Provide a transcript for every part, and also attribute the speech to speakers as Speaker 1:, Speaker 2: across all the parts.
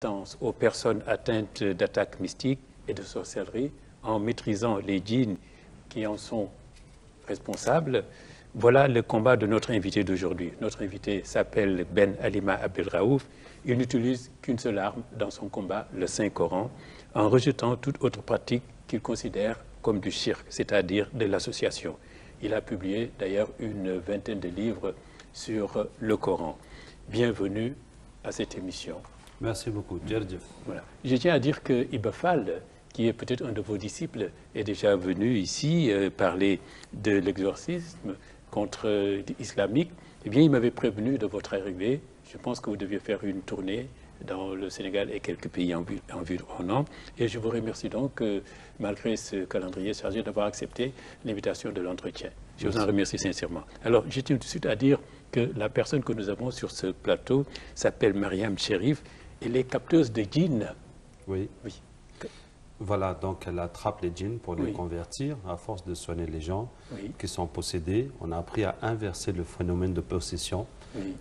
Speaker 1: Assistance aux personnes atteintes d'attaques mystiques et de sorcellerie en maîtrisant les djinns qui en sont responsables. Voilà le combat de notre invité d'aujourd'hui. Notre invité s'appelle Ben Alima Abdelraouf. Il n'utilise qu'une seule arme dans son combat, le Saint-Coran, en rejetant toute autre pratique qu'il considère comme du shirk, c'est-à-dire de l'association. Il a publié d'ailleurs une vingtaine de livres sur le Coran. Bienvenue à cette émission.
Speaker 2: Merci beaucoup.
Speaker 1: Voilà. Je tiens à dire que Iba Fall, qui est peut-être un de vos disciples, est déjà venu ici parler de l'exorcisme contre islamique. Eh bien, il m'avait prévenu de votre arrivée. Je pense que vous deviez faire une tournée dans le Sénégal et quelques pays environnants. Et je vous remercie donc, malgré ce calendrier chargé, d'avoir accepté l'invitation de l'entretien. Je vous en remercie sincèrement. Alors, je tiens tout de suite à dire que la personne que nous avons sur ce plateau s'appelle Mariam Cherif. Elle est capteuse de djinns.
Speaker 2: Oui. Voilà, donc elle attrape les djinns pour les convertir à force de soigner les gens qui sont possédés. On a appris à inverser le phénomène de possession.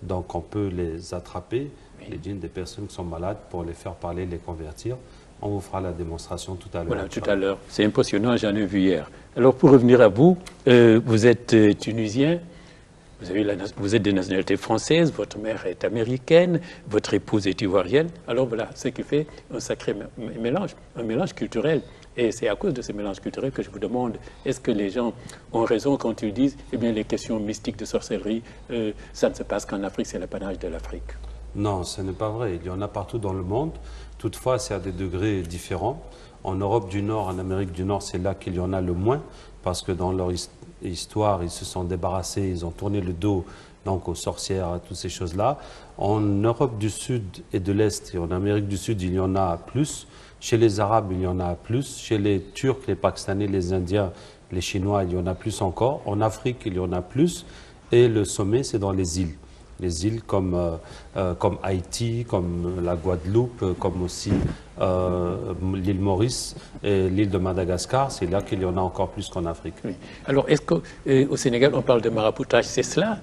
Speaker 2: Donc on peut les attraper, les djinns des personnes qui sont malades, pour les faire parler, les convertir. On vous fera la démonstration tout à l'heure.
Speaker 1: Voilà, tout à l'heure. C'est impressionnant, j'en ai vu hier. Alors pour revenir à vous, vous êtes tunisien. Vous êtes de nationalité française, votre mère est américaine, votre épouse est ivoirienne. Alors voilà, ce qui fait un sacré mélange, un mélange culturel. Et c'est à cause de ce mélange culturel que je vous demande, est-ce que les gens ont raison quand ils disent, eh bien, les questions mystiques de sorcellerie, ça ne se passe qu'en Afrique, c'est l'apanage de l'Afrique?
Speaker 2: Non, ce n'est pas vrai. Il y en a partout dans le monde. Toutefois, c'est à des degrés différents. En Europe du Nord, en Amérique du Nord, c'est là qu'il y en a le moins, parce que dans leur histoire, ils se sont débarrassés, ils ont tourné le dos donc aux sorcières, à toutes ces choses-là. En Europe du Sud et de l'Est et en Amérique du Sud, il y en a plus. Chez les Arabes, il y en a plus. Chez les Turcs, les Pakistanais, les Indiens, les Chinois, il y en a plus encore. En Afrique, il y en a plus. Et le sommet, c'est dans les îles. Les îles comme Haïti, comme la Guadeloupe, comme aussi l'île Maurice et l'île de Madagascar, c'est là qu'il y en a encore plus qu'en Afrique.
Speaker 1: Oui. Alors, est-ce qu'au Sénégal, on parle de maraboutage, c'est cela?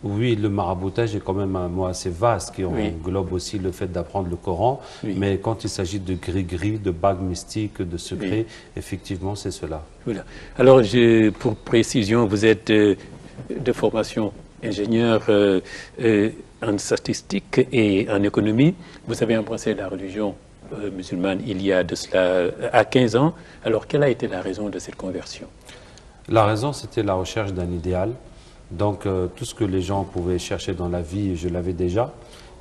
Speaker 2: Oui, le maraboutage est quand même un mot assez vaste qui englobe aussi le fait d'apprendre le Coran. Mais quand il s'agit de gris-gris, de bagues mystiques, de secrets, effectivement, c'est cela.
Speaker 1: Voilà. Alors, pour précision, vous êtes de formation ingénieur en statistique et en économie. Vous avez embrassé la religion musulmane il y a de cela à 15 ans. Alors, quelle a été la raison de cette conversion?
Speaker 2: La raison, c'était la recherche d'un idéal. Donc, tout ce que les gens pouvaient chercher dans la vie, je l'avais déjà,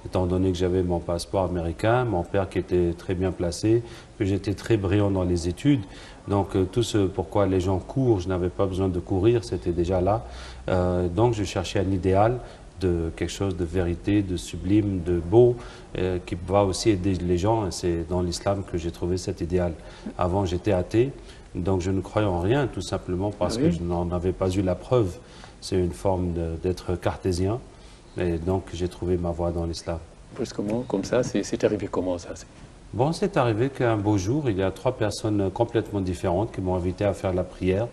Speaker 2: étant donné que j'avais mon passeport américain, mon père qui était très bien placé, que j'étais très brillant dans les études. Donc, tout ce pourquoi les gens courent, je n'avais pas besoin de courir, c'était déjà là. Donc, je cherchais un idéal de quelque chose de vérité, de sublime, de beau, qui va aussi aider les gens. Et c'est dans l'islam que j'ai trouvé cet idéal. Avant, j'étais athée, donc je ne croyais en rien, tout simplement parce que je n'en avais pas eu la preuve. C'est une forme d'être cartésien. Et donc, j'ai trouvé ma voie dans l'islam.
Speaker 1: Brusquement, comme ça, c'est arrivé comment ça?
Speaker 2: Bon, c'est arrivé qu'un beau jour, il y a 3 personnes complètement différentes qui m'ont invité à faire la prière.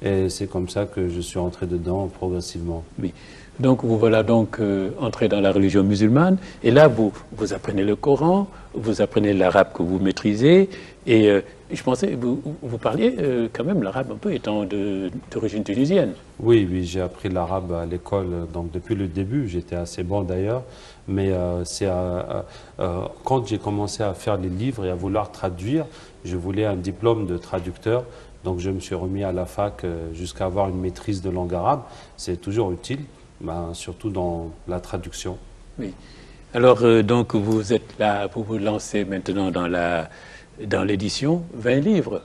Speaker 2: Et c'est comme ça que je suis entré dedans progressivement.
Speaker 1: Oui. Donc, vous voilà donc entré dans la religion musulmane. Et là, vous apprenez le Coran, vous apprenez l'arabe que vous maîtrisez. Et je pensais, vous parliez quand même l'arabe un peu étant d'origine tunisienne.
Speaker 2: Oui, j'ai appris l'arabe à l'école, donc depuis le début, j'étais assez bon d'ailleurs. Mais c'est quand j'ai commencé à faire les livres et à vouloir traduire, je voulais un diplôme de traducteur. Donc je me suis remis à la fac jusqu'à avoir une maîtrise de langue arabe. C'est toujours utile, surtout dans la traduction.
Speaker 1: Oui. Alors donc vous êtes là, vous vous lancez maintenant dans l'édition, 20 livres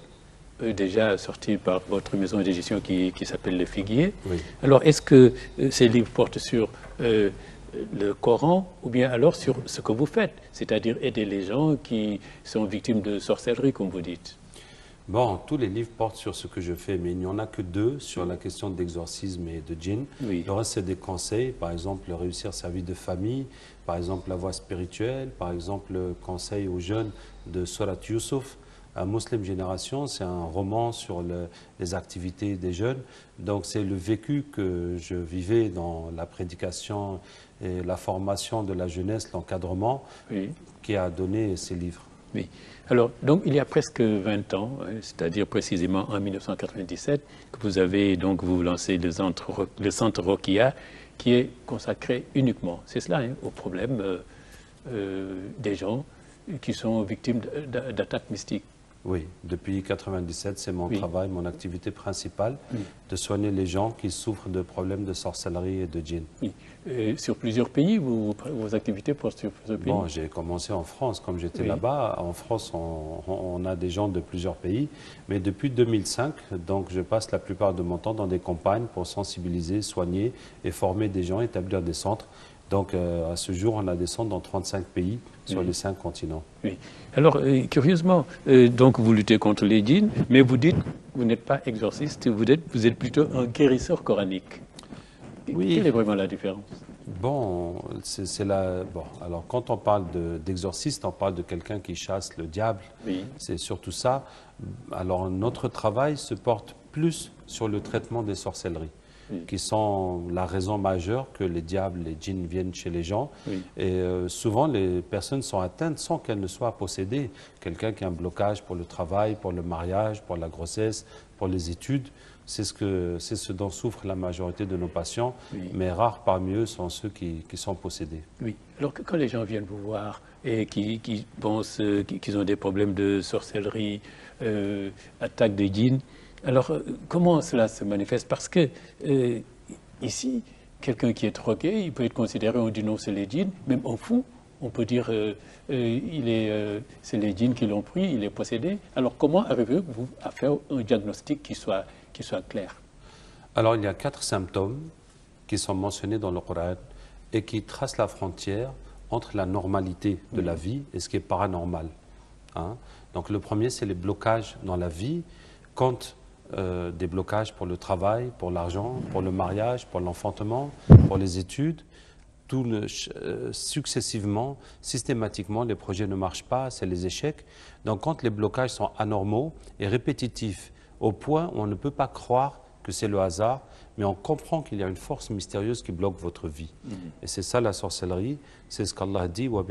Speaker 1: déjà sortis par votre maison d'édition qui s'appelle Le Figuier.
Speaker 2: Oui.
Speaker 1: Alors est-ce que ces livres portent sur le Coran ou bien alors sur ce que vous faites, c'est-à-dire aider les gens qui sont victimes de sorcellerie, comme vous dites?
Speaker 2: Bon, tous les livres portent sur ce que je fais, mais il n'y en a que 2 sur la question d'exorcisme et de djinn. Le reste, c'est des conseils, par exemple, réussir sa vie de famille, par exemple, la voie spirituelle, par exemple, le conseil aux jeunes de Surat Yusuf. Muslim Génération, c'est un roman sur les activités des jeunes. Donc, c'est le vécu que je vivais dans la prédication et la formation de la jeunesse, l'encadrement,
Speaker 1: Oui.
Speaker 2: qui a donné ces livres.
Speaker 1: Oui. Alors, donc, il y a presque 20 ans, c'est-à-dire précisément en 1997, que vous avez donc vous lancé le centre Rokia, qui est consacré uniquement, c'est cela, hein, au problème des gens qui sont victimes d'attaques mystiques.
Speaker 2: Oui, depuis 1997, c'est mon
Speaker 1: Oui.
Speaker 2: travail, mon activité principale, de soigner les gens qui souffrent de problèmes de sorcellerie et de djinn.
Speaker 1: Oui. Sur plusieurs pays, vos activités portent sur plusieurs pays.
Speaker 2: Bon, j'ai commencé en France, comme j'étais
Speaker 1: Oui.
Speaker 2: là-bas. En France, on a des gens de plusieurs pays. Mais depuis 2005, donc, je passe la plupart de mon temps dans des campagnes pour sensibiliser, soigner et former des gens, établir des centres. Donc, à ce jour, on a des centres dans 35 pays sur
Speaker 1: Oui.
Speaker 2: les 5 continents.
Speaker 1: Oui. Alors, curieusement, donc vous luttez contre les djinns, mais vous dites que vous n'êtes pas exorciste, vous êtes plutôt un guérisseur coranique.
Speaker 2: Oui.
Speaker 1: Quelle est vraiment la différence?
Speaker 2: Bon, bon, alors quand on parle d'exorciste, on parle de quelqu'un qui chasse le diable.
Speaker 1: Oui.
Speaker 2: C'est surtout ça. Alors notre travail se porte plus sur le traitement des sorcelleries, qui sont la raison majeure que les diables, les djinns viennent chez les gens.
Speaker 1: Oui.
Speaker 2: Et souvent, les personnes sont atteintes sans qu'elles ne soient possédées. Quelqu'un qui a un blocage pour le travail, pour le mariage, pour la grossesse, pour les études. C'est ce dont souffre la majorité de nos patients,
Speaker 1: Oui.
Speaker 2: mais rares parmi eux sont ceux qui sont possédés.
Speaker 1: Oui. Alors quand les gens viennent vous voir et qui pensent qu'ils ont des problèmes de sorcellerie, attaque des djinns, alors comment cela se manifeste? Parce que ici, quelqu'un qui est troqué, il peut être considéré, on dit non, c'est les djinns, même en fou, on peut dire c'est les djinns qui l'ont pris, il est possédé. Alors comment arrivez-vous à faire un diagnostic qui soit clair?
Speaker 2: Alors il y a 4 symptômes qui sont mentionnés dans le Coran et qui tracent la frontière entre la normalité de la vie et ce qui est paranormal. Hein? Donc le premier, c'est les blocages dans la vie, quand des blocages pour le travail, pour l'argent, pour le mariage, pour l'enfantement, pour les études. Successivement, systématiquement, les projets ne marchent pas, c'est les échecs. Donc quand les blocages sont anormaux et répétitifs, au point où on ne peut pas croire que c'est le hasard, mais on comprend qu'il y a une force mystérieuse qui bloque votre vie. Et c'est ça la sorcellerie, c'est ce qu'Allah dit, on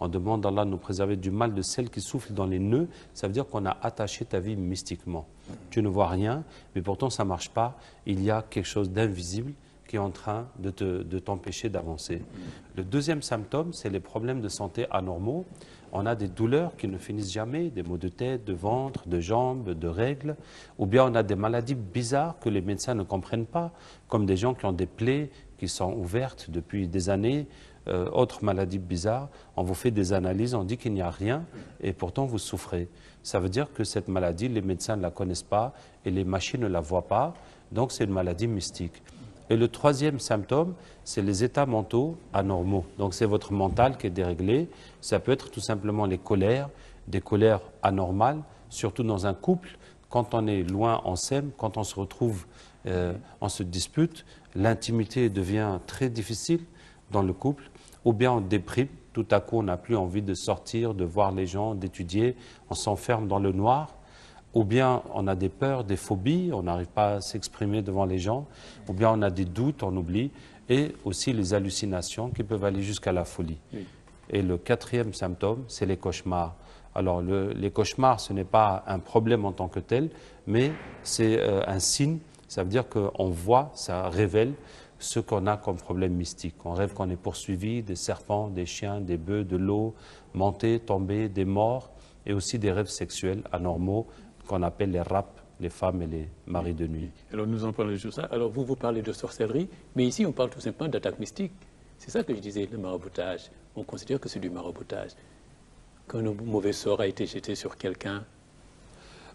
Speaker 2: demande à Allah de nous préserver du mal de celle qui souffle dans les nœuds, ça veut dire qu'on a attaché ta vie mystiquement. Tu ne vois rien, mais pourtant ça ne marche pas, il y a quelque chose d'invisible qui est en train de t'empêcher d'avancer. Le deuxième symptôme, c'est les problèmes de santé anormaux. On a des douleurs qui ne finissent jamais, des maux de tête, de ventre, de jambes, de règles, ou bien on a des maladies bizarres que les médecins ne comprennent pas, comme des gens qui ont des plaies qui sont ouvertes depuis des années, autres maladies bizarres. On vous fait des analyses, on dit qu'il n'y a rien, et pourtant vous souffrez. Ça veut dire que cette maladie, les médecins ne la connaissent pas, et les machines ne la voient pas, donc c'est une maladie mystique. Et le troisième symptôme, c'est les états mentaux anormaux. Donc c'est votre mental qui est déréglé. Ça peut être tout simplement les colères, des colères anormales, surtout dans un couple. Quand on est loin, on s'aime. Quand on se retrouve, on se dispute. L'intimité devient très difficile dans le couple. Ou bien on déprime. Tout à coup, on n'a plus envie de sortir, de voir les gens, d'étudier. On s'enferme dans le noir. Ou bien on a des peurs, des phobies, on n'arrive pas à s'exprimer devant les gens, ou bien on a des doutes, on oublie, et aussi les hallucinations qui peuvent aller jusqu'à la folie. Oui. Et le quatrième symptôme, c'est les cauchemars. Alors les cauchemars, ce n'est pas un problème en tant que tel, mais c'est un signe, ça veut dire qu'on voit, ça révèle ce qu'on a comme problème mystique. On rêve qu'on est poursuivi, des serpents, des chiens, des bœufs, de l'eau, monter, tomber, des morts, et aussi des rêves sexuels anormaux, qu'on appelle les rapes, les femmes et les maris de nuit.
Speaker 1: Alors nous en parlons de tout ça. Alors vous parlez de sorcellerie, mais ici on parle tout simplement d'attaque mystique. C'est ça que je disais, le maraboutage. On considère que c'est du maraboutage. Quand un mauvais sort a été jeté sur quelqu'un.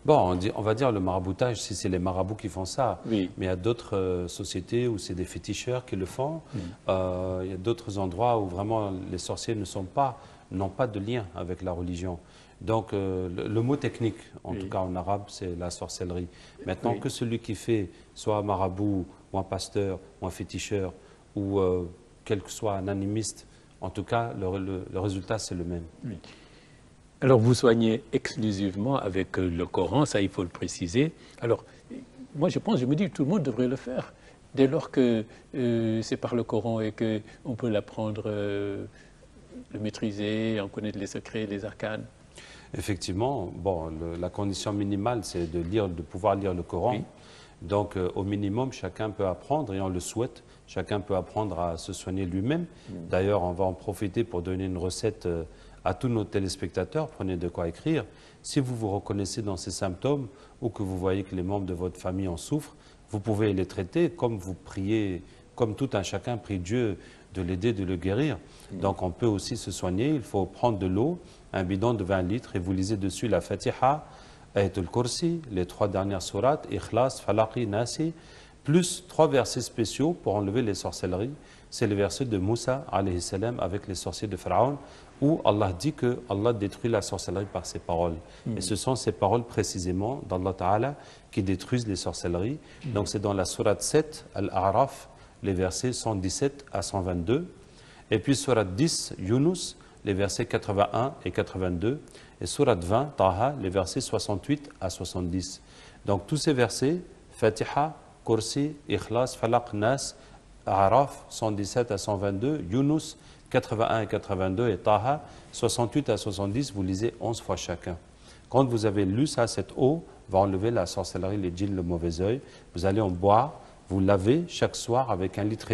Speaker 2: Bon, on va dire le maraboutage, si c'est les marabouts qui font ça.
Speaker 1: Oui.
Speaker 2: Mais il y a d'autres sociétés où c'est des féticheurs qui le font. Il y a d'autres endroits où vraiment les sorciers n'ont pas de lien avec la religion. Donc le mot technique, en tout cas en arabe, c'est la sorcellerie. Maintenant que celui qui fait soit un marabout ou un pasteur ou un féticheur ou quel que soit un animiste, en tout cas le résultat c'est le même.
Speaker 1: Oui. Alors vous soignez exclusivement avec le Coran, ça il faut le préciser. Alors moi je me dis que tout le monde devrait le faire. dès lors que c'est par le Coran et qu'on peut l'apprendre, le maîtriser, en connaître les secrets, les arcanes?
Speaker 2: Effectivement, bon, la condition minimale, c'est de pouvoir lire le Coran.
Speaker 1: Oui.
Speaker 2: Donc, au minimum, chacun peut apprendre, et on le souhaite, chacun peut apprendre à se soigner lui-même. D'ailleurs, on va en profiter pour donner une recette à tous nos téléspectateurs. Prenez de quoi écrire. Si vous vous reconnaissez dans ces symptômes ou que vous voyez que les membres de votre famille en souffrent, vous pouvez les traiter comme vous priez, comme tout un chacun prie Dieu de l'aider, de le guérir. Donc, on peut aussi se soigner. Il faut prendre de l'eau, un bidon de 20 litres, et vous lisez dessus la Fatiha, Ayatul Kursi, les 3 dernières sourates, Ikhlas, Falaqi, Nasi, plus 3 versets spéciaux pour enlever les sorcelleries. C'est le verset de Moussa, alayhi salam, avec les sorciers de Pharaon, où Allah dit que Allah détruit la sorcellerie par ses paroles. Et ce sont ces paroles précisément d'Allah Ta'ala qui détruisent les sorcelleries. Donc c'est dans la sourate 7, Al-A'raf, les versets 117 à 122. Et puis sourate 10, Yunus, les versets 81 et 82. Et sourate 20, Taha, les versets 68 à 70. Donc tous ces versets, Fatiha, Kursi, Ikhlas, Falaq, Nas, Araf, 117 à 122, Yunus, 81 et 82, et Taha, 68 à 70, vous lisez 11 fois chacun. Quand vous avez lu ça, cette eau va enlever la sorcellerie, les djinns, le mauvais œil. Vous allez en boire, vous lavez chaque soir avec 1,5 litre.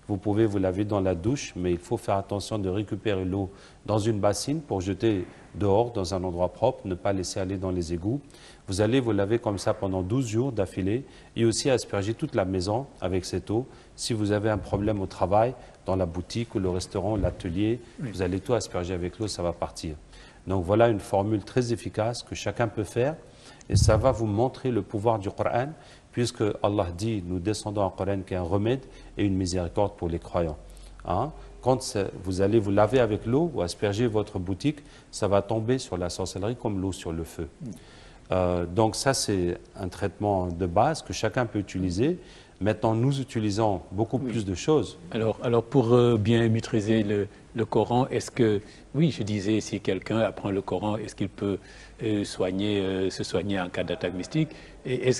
Speaker 2: Vous pouvez vous laver dans la douche, mais il faut faire attention de récupérer l'eau dans une bassine pour jeter dehors, dans un endroit propre, ne pas laisser aller dans les égouts. Vous allez vous laver comme ça pendant 12 jours d'affilée et aussi asperger toute la maison avec cette eau. Si vous avez un problème au travail, dans la boutique ou le restaurant, l'atelier, vous allez tout asperger avec l'eau, ça va partir. Donc voilà une formule très efficace que chacun peut faire et ça va vous montrer le pouvoir du Coran, puisque Allah dit, nous descendons un Coran qui est un remède et une miséricorde pour les croyants. Hein? Quand vous allez vous laver avec l'eau ou asperger votre boutique, ça va tomber sur la sorcellerie comme l'eau sur le feu. Donc ça, c'est un traitement de base que chacun peut utiliser. Maintenant, nous utilisons beaucoup plus de choses.
Speaker 1: Alors pour bien maîtriser le Coran, est-ce que, oui, je disais, si quelqu'un apprend le Coran, est-ce qu'il peut se soigner en cas d'attaque mystique? Et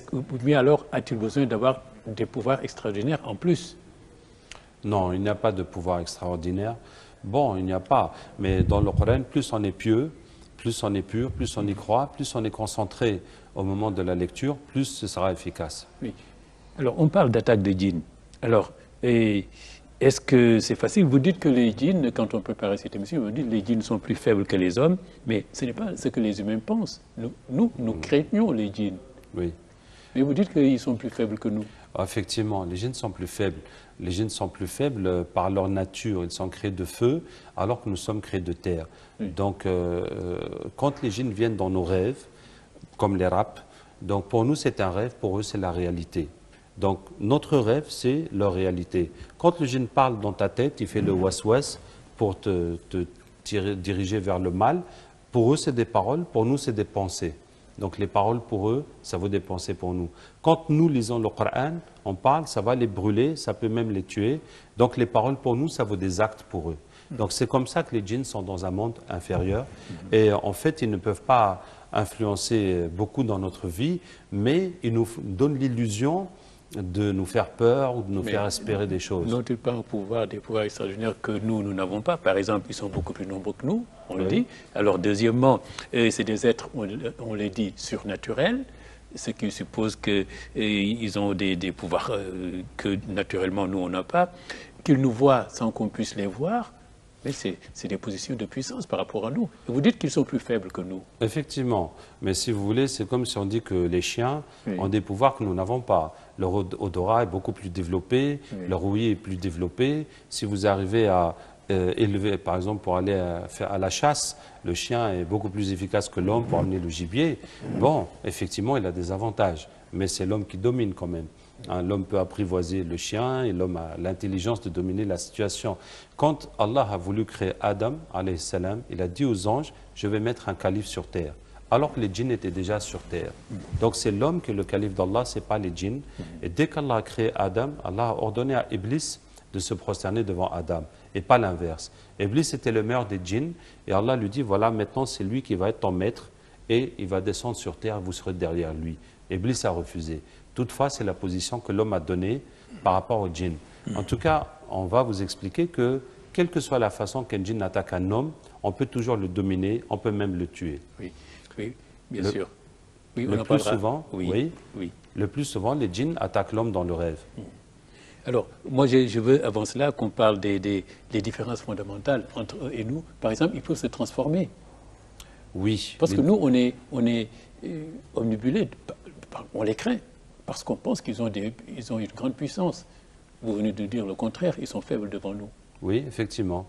Speaker 1: mais alors, a-t-il besoin d'avoir des pouvoirs extraordinaires en plus?
Speaker 2: Non, il n'y a pas de pouvoir extraordinaire. Bon, il n'y a pas. Mais dans le Coran, plus on est pieux, plus on est pur, plus on y croit, plus on est concentré au moment de la lecture, plus ce sera efficace.
Speaker 1: Oui. Alors, on parle d'attaque de djinns. Alors, est-ce que c'est facile? Vous dites que les djinns, quand on préparait cette émission, vous dites que les djinns sont plus faibles que les hommes, mais ce n'est pas ce que les humains pensent. Nous craignons les djinns.
Speaker 2: Oui.
Speaker 1: Mais vous dites qu'ils sont plus faibles que nous.
Speaker 2: Effectivement, les djinns sont plus faibles. Les djinns sont plus faibles par leur nature. Ils sont créés de feu, alors que nous sommes créés de terre. Oui. Donc, quand les djinns viennent dans nos rêves, comme les rap, donc pour nous c'est un rêve, pour eux c'est la réalité. Donc notre rêve c'est leur réalité. Quand le djinn parle dans ta tête, il fait le waswas pour te diriger vers le mal. Pour eux c'est des paroles, pour nous c'est des pensées. Donc les paroles pour eux, ça vaut des pensées pour nous. Quand nous lisons le Coran, on parle, ça va les brûler, ça peut même les tuer. Donc les paroles pour nous, ça vaut des actes pour eux. Donc c'est comme ça que les djinns sont dans un monde inférieur. Et en fait, ils ne peuvent pas influencer beaucoup dans notre vie, mais ils nous donnent l'illusion de nous faire peur ou de nous faire espérer des choses.
Speaker 1: N'ont-ils pas des pouvoirs extraordinaires que nous n'avons pas? Par exemple, ils sont beaucoup plus nombreux que nous, on le dit. Alors deuxièmement, c'est des êtres, on les dit, surnaturels, ce qui suppose qu'ils ont des pouvoirs que naturellement nous on n'a pas, qu'ils nous voient sans qu'on puisse les voir. Mais c'est des positions de puissance par rapport à nous. Et vous dites qu'ils sont plus faibles que nous.
Speaker 2: Effectivement. Mais si vous voulez, c'est comme si on dit que les chiens ont des pouvoirs que nous n'avons pas. Leur odorat est beaucoup plus développé, leur ouïe est plus développée. Si vous arrivez à élever, par exemple, pour aller à la chasse, le chien est beaucoup plus efficace que l'homme pour amener le gibier. Bon, effectivement, il a des avantages. Mais c'est l'homme qui domine quand même. L'homme peut apprivoiser le chien et l'homme a l'intelligence de dominer la situation. Quand Allah a voulu créer Adam, alayhi salam, il a dit aux anges, je vais mettre un calife sur terre. Alors que les djinns étaient déjà sur terre. Donc c'est l'homme qui est le calife d'Allah, ce n'est pas les djinns. Et dès qu'Allah a créé Adam, Allah a ordonné à Iblis de se prosterner devant Adam. Et pas l'inverse. Iblis était le meilleur des djinns. Et Allah lui dit, voilà, maintenant c'est lui qui va être ton maître. Et il va descendre sur terre, vous serez derrière lui. Iblis a refusé. Toutefois, c'est la position que l'homme a donnée par rapport au djinn. En tout cas, on va vous expliquer que, quelle que soit la façon qu'un djinn attaque un homme, on peut toujours le dominer, on peut même le tuer.
Speaker 1: Oui, oui, bien sûr. Oui, on
Speaker 2: Le
Speaker 1: en
Speaker 2: plus
Speaker 1: parlera.
Speaker 2: souvent,
Speaker 1: Oui, oui.
Speaker 2: le plus souvent, les djinns attaquent l'homme dans le rêve.
Speaker 1: Alors, moi, je veux avant cela qu'on parle des différences fondamentales entre eux et nous. Par exemple, il faut se transformer.
Speaker 2: Oui.
Speaker 1: Parce que nous, on est omnibulés, on les craint, parce qu'on pense qu'ils ont une grande puissance. Vous venez de dire le contraire, ils sont faibles devant nous.
Speaker 2: Oui, effectivement.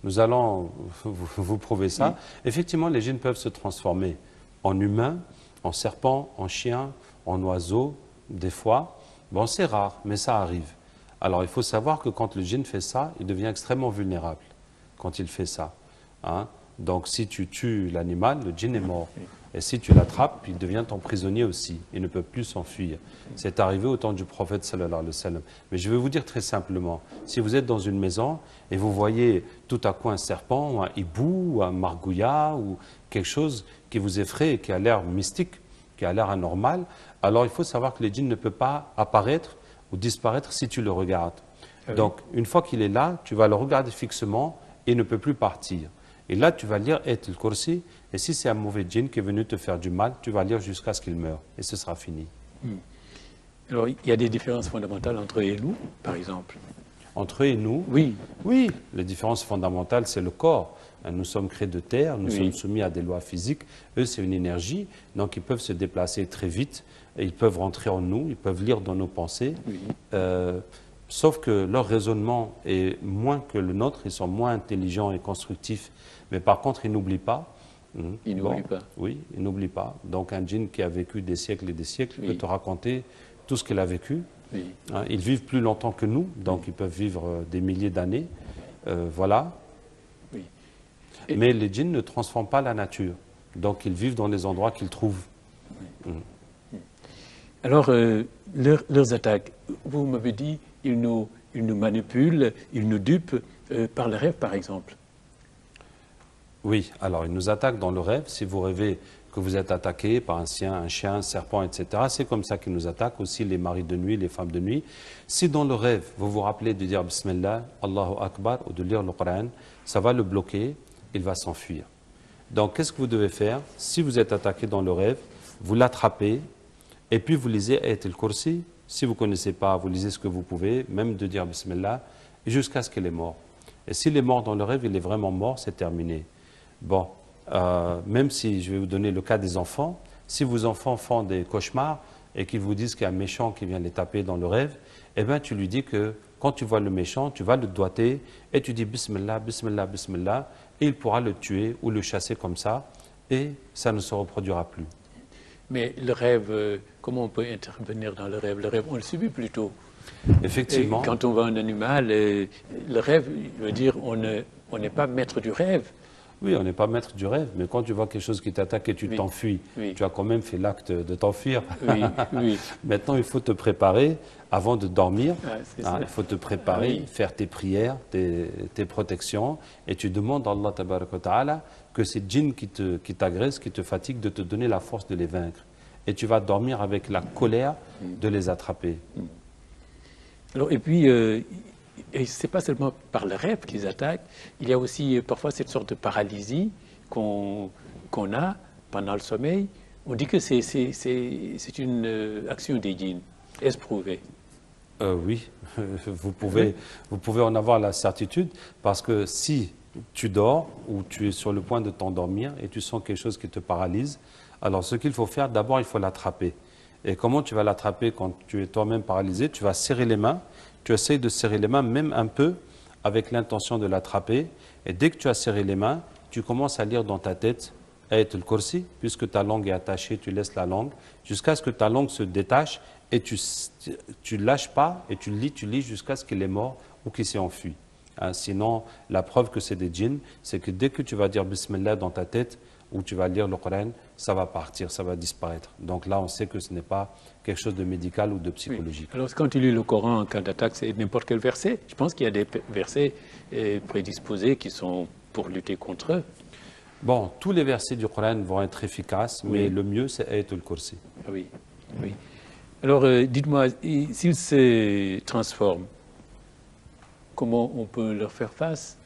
Speaker 2: Nous allons vous prouver ça. Oui. Effectivement, les djinns peuvent se transformer en humain, en serpent, en chien, en oiseau, des fois. Bon, c'est rare, mais ça arrive. Alors, il faut savoir que quand le djinn fait ça, il devient extrêmement vulnérable quand il fait ça. Hein? Donc, si tu tues l'animal, le djinn est mort. Et si tu l'attrapes, il devient ton prisonnier aussi. Il ne peut plus s'enfuir. C'est arrivé au temps du prophète sallallahu alayhi wa sallam. Mais je vais vous dire très simplement, si vous êtes dans une maison et vous voyez tout à coup un serpent, ou un hibou, ou un margouillat, ou quelque chose qui vous effraie et qui a l'air mystique, qui a l'air anormal, alors il faut savoir que le djinn ne peut pas apparaître ou disparaître si tu le regardes. Oui. Donc, une fois qu'il est là, tu vas le regarder fixement et il ne peut plus partir. Et là, tu vas lire Ayat al-Kursi, et si c'est un mauvais djinn qui est venu te faire du mal, tu vas lire jusqu'à ce qu'il meure, et ce sera fini.
Speaker 1: Alors, il y a des différences fondamentales entre eux et nous, par exemple.
Speaker 2: Entre eux et nous?
Speaker 1: Oui.
Speaker 2: Oui, les différences fondamentales, c'est le corps. Nous sommes créés de terre, nous sommes soumis à des lois physiques. Eux, c'est une énergie, donc ils peuvent se déplacer très vite, et ils peuvent rentrer en nous, ils peuvent lire dans nos pensées.
Speaker 1: Oui.
Speaker 2: Sauf que leur raisonnement est moins que le nôtre, ils sont moins intelligents et constructifs. Mais par contre, ils n'oublient pas.
Speaker 1: Ils n'oublient pas.
Speaker 2: Oui, ils n'oublient pas. Donc un djinn qui a vécu des siècles et des siècles peut te raconter tout ce qu'il a vécu.
Speaker 1: Oui.
Speaker 2: Hein, ils vivent plus longtemps que nous, donc ils peuvent vivre des milliers d'années. Voilà.
Speaker 1: Oui.
Speaker 2: Mais les djinns ne transforment pas la nature. Donc ils vivent dans les endroits qu'ils trouvent.
Speaker 1: Oui. Alors, leurs attaques, vous m'avez dit, ils nous manipulent, ils nous dupent par le rêve, par exemple.
Speaker 2: Oui, alors ils nous attaquent dans le rêve. Si vous rêvez que vous êtes attaqué par un chien, un serpent, etc., c'est comme ça qu'ils nous attaquent, aussi les maris de nuit, les femmes de nuit. Si dans le rêve, vous vous rappelez de dire Bismillah, Allahu Akbar, ou de lire le Coran, ça va le bloquer, il va s'enfuir. Donc, qu'est-ce que vous devez faire? Si vous êtes attaqué dans le rêve, vous l'attrapez, et puis vous lisez Ayat al-Kursi. Si vous ne connaissez pas, vous lisez ce que vous pouvez, même de dire Bismillah, jusqu'à ce qu'il est mort. Et s'il est mort dans le rêve, il est vraiment mort, c'est terminé. Bon, même si je vais vous donner le cas des enfants, si vos enfants font des cauchemars et qu'ils vous disent qu'il y a un méchant qui vient les taper dans le rêve, eh bien tu lui dis que quand tu vois le méchant, tu vas le doigter et tu dis Bismillah, Bismillah, Bismillah, et il pourra le tuer ou le chasser comme ça, et ça ne se reproduira plus.
Speaker 1: Mais le rêve, comment on peut intervenir dans le rêve? Le rêve, on le subit plutôt.
Speaker 2: Effectivement.
Speaker 1: Et quand on voit un animal, le rêve, je veux dire, on n'est pas maître du rêve.
Speaker 2: Oui, on n'est pas maître du rêve, mais quand tu vois quelque chose qui t'attaque et tu t'enfuis, tu as quand même fait l'acte de t'enfuir.
Speaker 1: Oui, oui.
Speaker 2: Maintenant, il faut te préparer avant de dormir.
Speaker 1: Ah,
Speaker 2: il faut te préparer, faire tes prières, tes protections, et tu demandes à Allah tabaraka wa ta'ala que ces djinns qui t'agressent, qui te fatiguent, de te donner la force de les vaincre. Et tu vas dormir avec la colère de les attraper.
Speaker 1: Alors, et puis, et ce n'est pas seulement par le rêve qu'ils attaquent, il y a aussi parfois cette sorte de paralysie qu'on a pendant le sommeil. On dit que c'est une action des djinns. Est-ce prouvé?
Speaker 2: Oui, vous pouvez en avoir la certitude, parce que si tu dors ou tu es sur le point de t'endormir et tu sens quelque chose qui te paralyse, alors ce qu'il faut faire, d'abord il faut l'attraper. Et comment tu vas l'attraper quand tu es toi-même paralysé? Tu vas serrer les mains, tu essayes de serrer les mains même un peu avec l'intention de l'attraper, et dès que tu as serré les mains, tu commences à lire dans ta tête Ayat al-Kursi, puisque ta langue est attachée, tu laisses la langue, jusqu'à ce que ta langue se détache et tu lâches pas et tu lis jusqu'à ce qu'il est mort ou qu'il s'est enfui. Hein, sinon, la preuve que c'est des djinns, c'est que dès que tu vas dire Bismillah dans ta tête ou tu vas lire le Coran, ça va partir, ça va disparaître. Donc là, on sait que ce n'est pas quelque chose de médical ou de psychologique.
Speaker 1: Oui. Alors, quand tu lis le Coran en cas d'attaque, c'est n'importe quel verset. Je pense qu'il y a des versets prédisposés qui sont pour lutter contre eux.
Speaker 2: Bon, tous les versets du Coran vont être efficaces, mais le mieux, c'est Ayat al-Kursi.
Speaker 1: Oui, oui. Alors, dites-moi, s'ils se transforment, comment on peut leur faire face?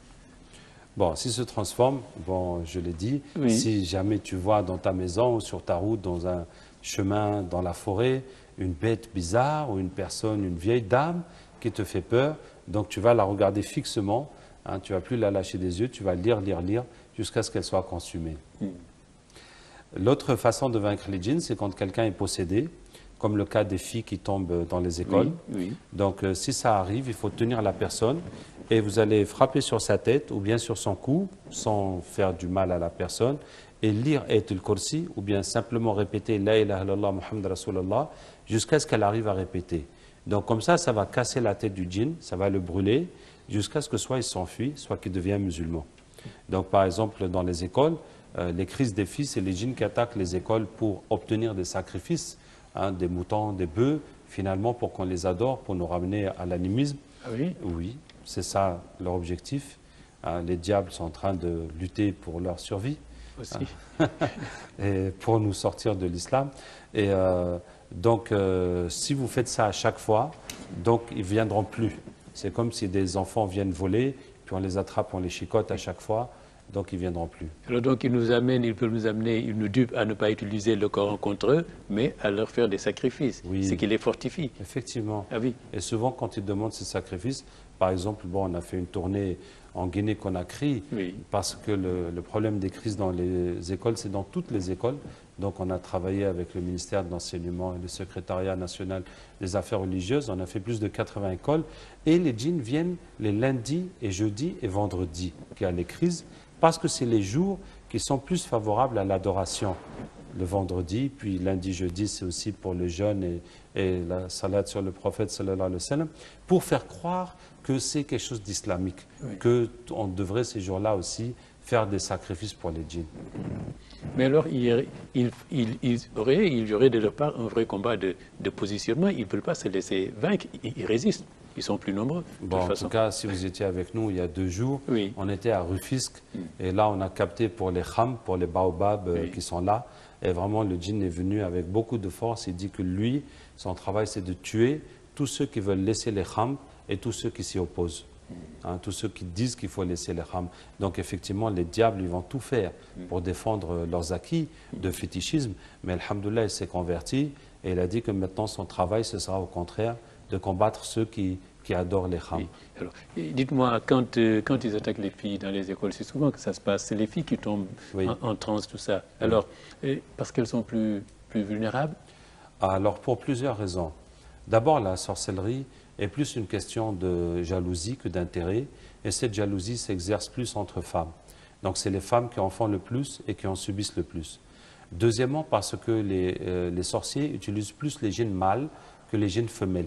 Speaker 2: Bon, s'ils se transforment, bon, je l'ai dit,
Speaker 1: Oui.
Speaker 2: si jamais tu vois dans ta maison ou sur ta route, dans un chemin, dans la forêt, une bête bizarre ou une personne, une vieille dame qui te fait peur, donc tu vas la regarder fixement, hein, tu ne vas plus la lâcher des yeux, tu vas lire, lire, lire, jusqu'à ce qu'elle soit consumée. L'autre façon de vaincre les djinns, c'est quand quelqu'un est possédé, comme le cas des filles qui tombent dans les écoles.
Speaker 1: Oui, oui.
Speaker 2: Donc, si ça arrive, il faut tenir la personne et vous allez frapper sur sa tête ou bien sur son cou, sans faire du mal à la personne, et lire Ayat al-Kursi ou bien simplement répéter La ilaha illallah Muhammad Rasulallah jusqu'à ce qu'elle arrive à répéter. Donc, comme ça va casser la tête du djinn, ça va le brûler jusqu'à ce que soit il s'enfuit, soit qu'il devienne musulman. Donc, par exemple, dans les écoles, les crises des filles, c'est les djinns qui attaquent les écoles pour obtenir des sacrifices, hein, des moutons, des bœufs, finalement pour qu'on les adore, pour nous ramener à l'animisme.
Speaker 1: Ah oui?
Speaker 2: Oui, c'est ça leur objectif. Les diables sont en train de lutter pour leur survie.
Speaker 1: Aussi.
Speaker 2: Et pour nous sortir de l'islam. Et donc, si vous faites ça à chaque fois, donc ils ne viendront plus. C'est comme si des enfants viennent voler, puis on les attrape, on les chicote à chaque fois, donc ils ne viendront plus.
Speaker 1: Alors donc, ils peuvent nous amener, ils nous dupent à ne pas utiliser le Coran contre eux, mais à leur faire des sacrifices,
Speaker 2: Oui.
Speaker 1: ce qui les fortifie.
Speaker 2: Effectivement.
Speaker 1: Ah oui.
Speaker 2: Et souvent, quand ils demandent ces sacrifices, par exemple, bon, on a fait une tournée en Guinée-Conakry,
Speaker 1: Oui.
Speaker 2: parce que le problème des crises dans les écoles, c'est dans toutes les écoles. Donc, on a travaillé avec le ministère de l'Enseignement et le secrétariat national des affaires religieuses. On a fait plus de 80 écoles. Et les djinns viennent les lundis et jeudis et vendredis, qu'il y a les crises, parce que c'est les jours qui sont plus favorables à l'adoration. Le vendredi, puis lundi, jeudi, c'est aussi pour le jeûne et la salade sur le prophète, sallallahu alayhi wa sallam, pour faire croire que c'est quelque chose d'islamique,
Speaker 1: Oui.
Speaker 2: qu'on devrait ces jours-là aussi faire des sacrifices pour les djinns.
Speaker 1: Mais alors, il y aurait de leur part un vrai combat de positionnement. Ils ne veulent pas se laisser vaincre, ils résistent. Ils sont plus nombreux.
Speaker 2: Bon, en tout cas, si vous étiez avec nous il y a 2 jours,
Speaker 1: Oui.
Speaker 2: on était à Rufisque et là on a capté pour les khams, pour les baobabs
Speaker 1: Oui.
Speaker 2: qui sont là. Et vraiment, le djinn est venu avec beaucoup de force. Il dit que lui, son travail, c'est de tuer tous ceux qui veulent laisser les khams et tous ceux qui s'y opposent. Hein, tous ceux qui disent qu'il faut laisser les khams. Donc effectivement, les diables, ils vont tout faire pour défendre leurs acquis de fétichisme. Mais alhamdoulilah, il s'est converti et il a dit que maintenant, son travail, ce sera au contraire de combattre ceux qui adorent les khams.
Speaker 1: Oui. Alors, dites-moi, quand ils attaquent les filles dans les écoles, c'est souvent que ça se passe. C'est les filles qui tombent
Speaker 2: Oui.
Speaker 1: en transe, tout ça. Alors, parce qu'elles sont plus vulnérables?
Speaker 2: Alors, pour plusieurs raisons. D'abord, la sorcellerie est plus une question de jalousie que d'intérêt. Et cette jalousie s'exerce plus entre femmes. Donc, c'est les femmes qui en font le plus et qui en subissent le plus. Deuxièmement, parce que les sorciers utilisent plus les djinns mâles que les djinns femelles.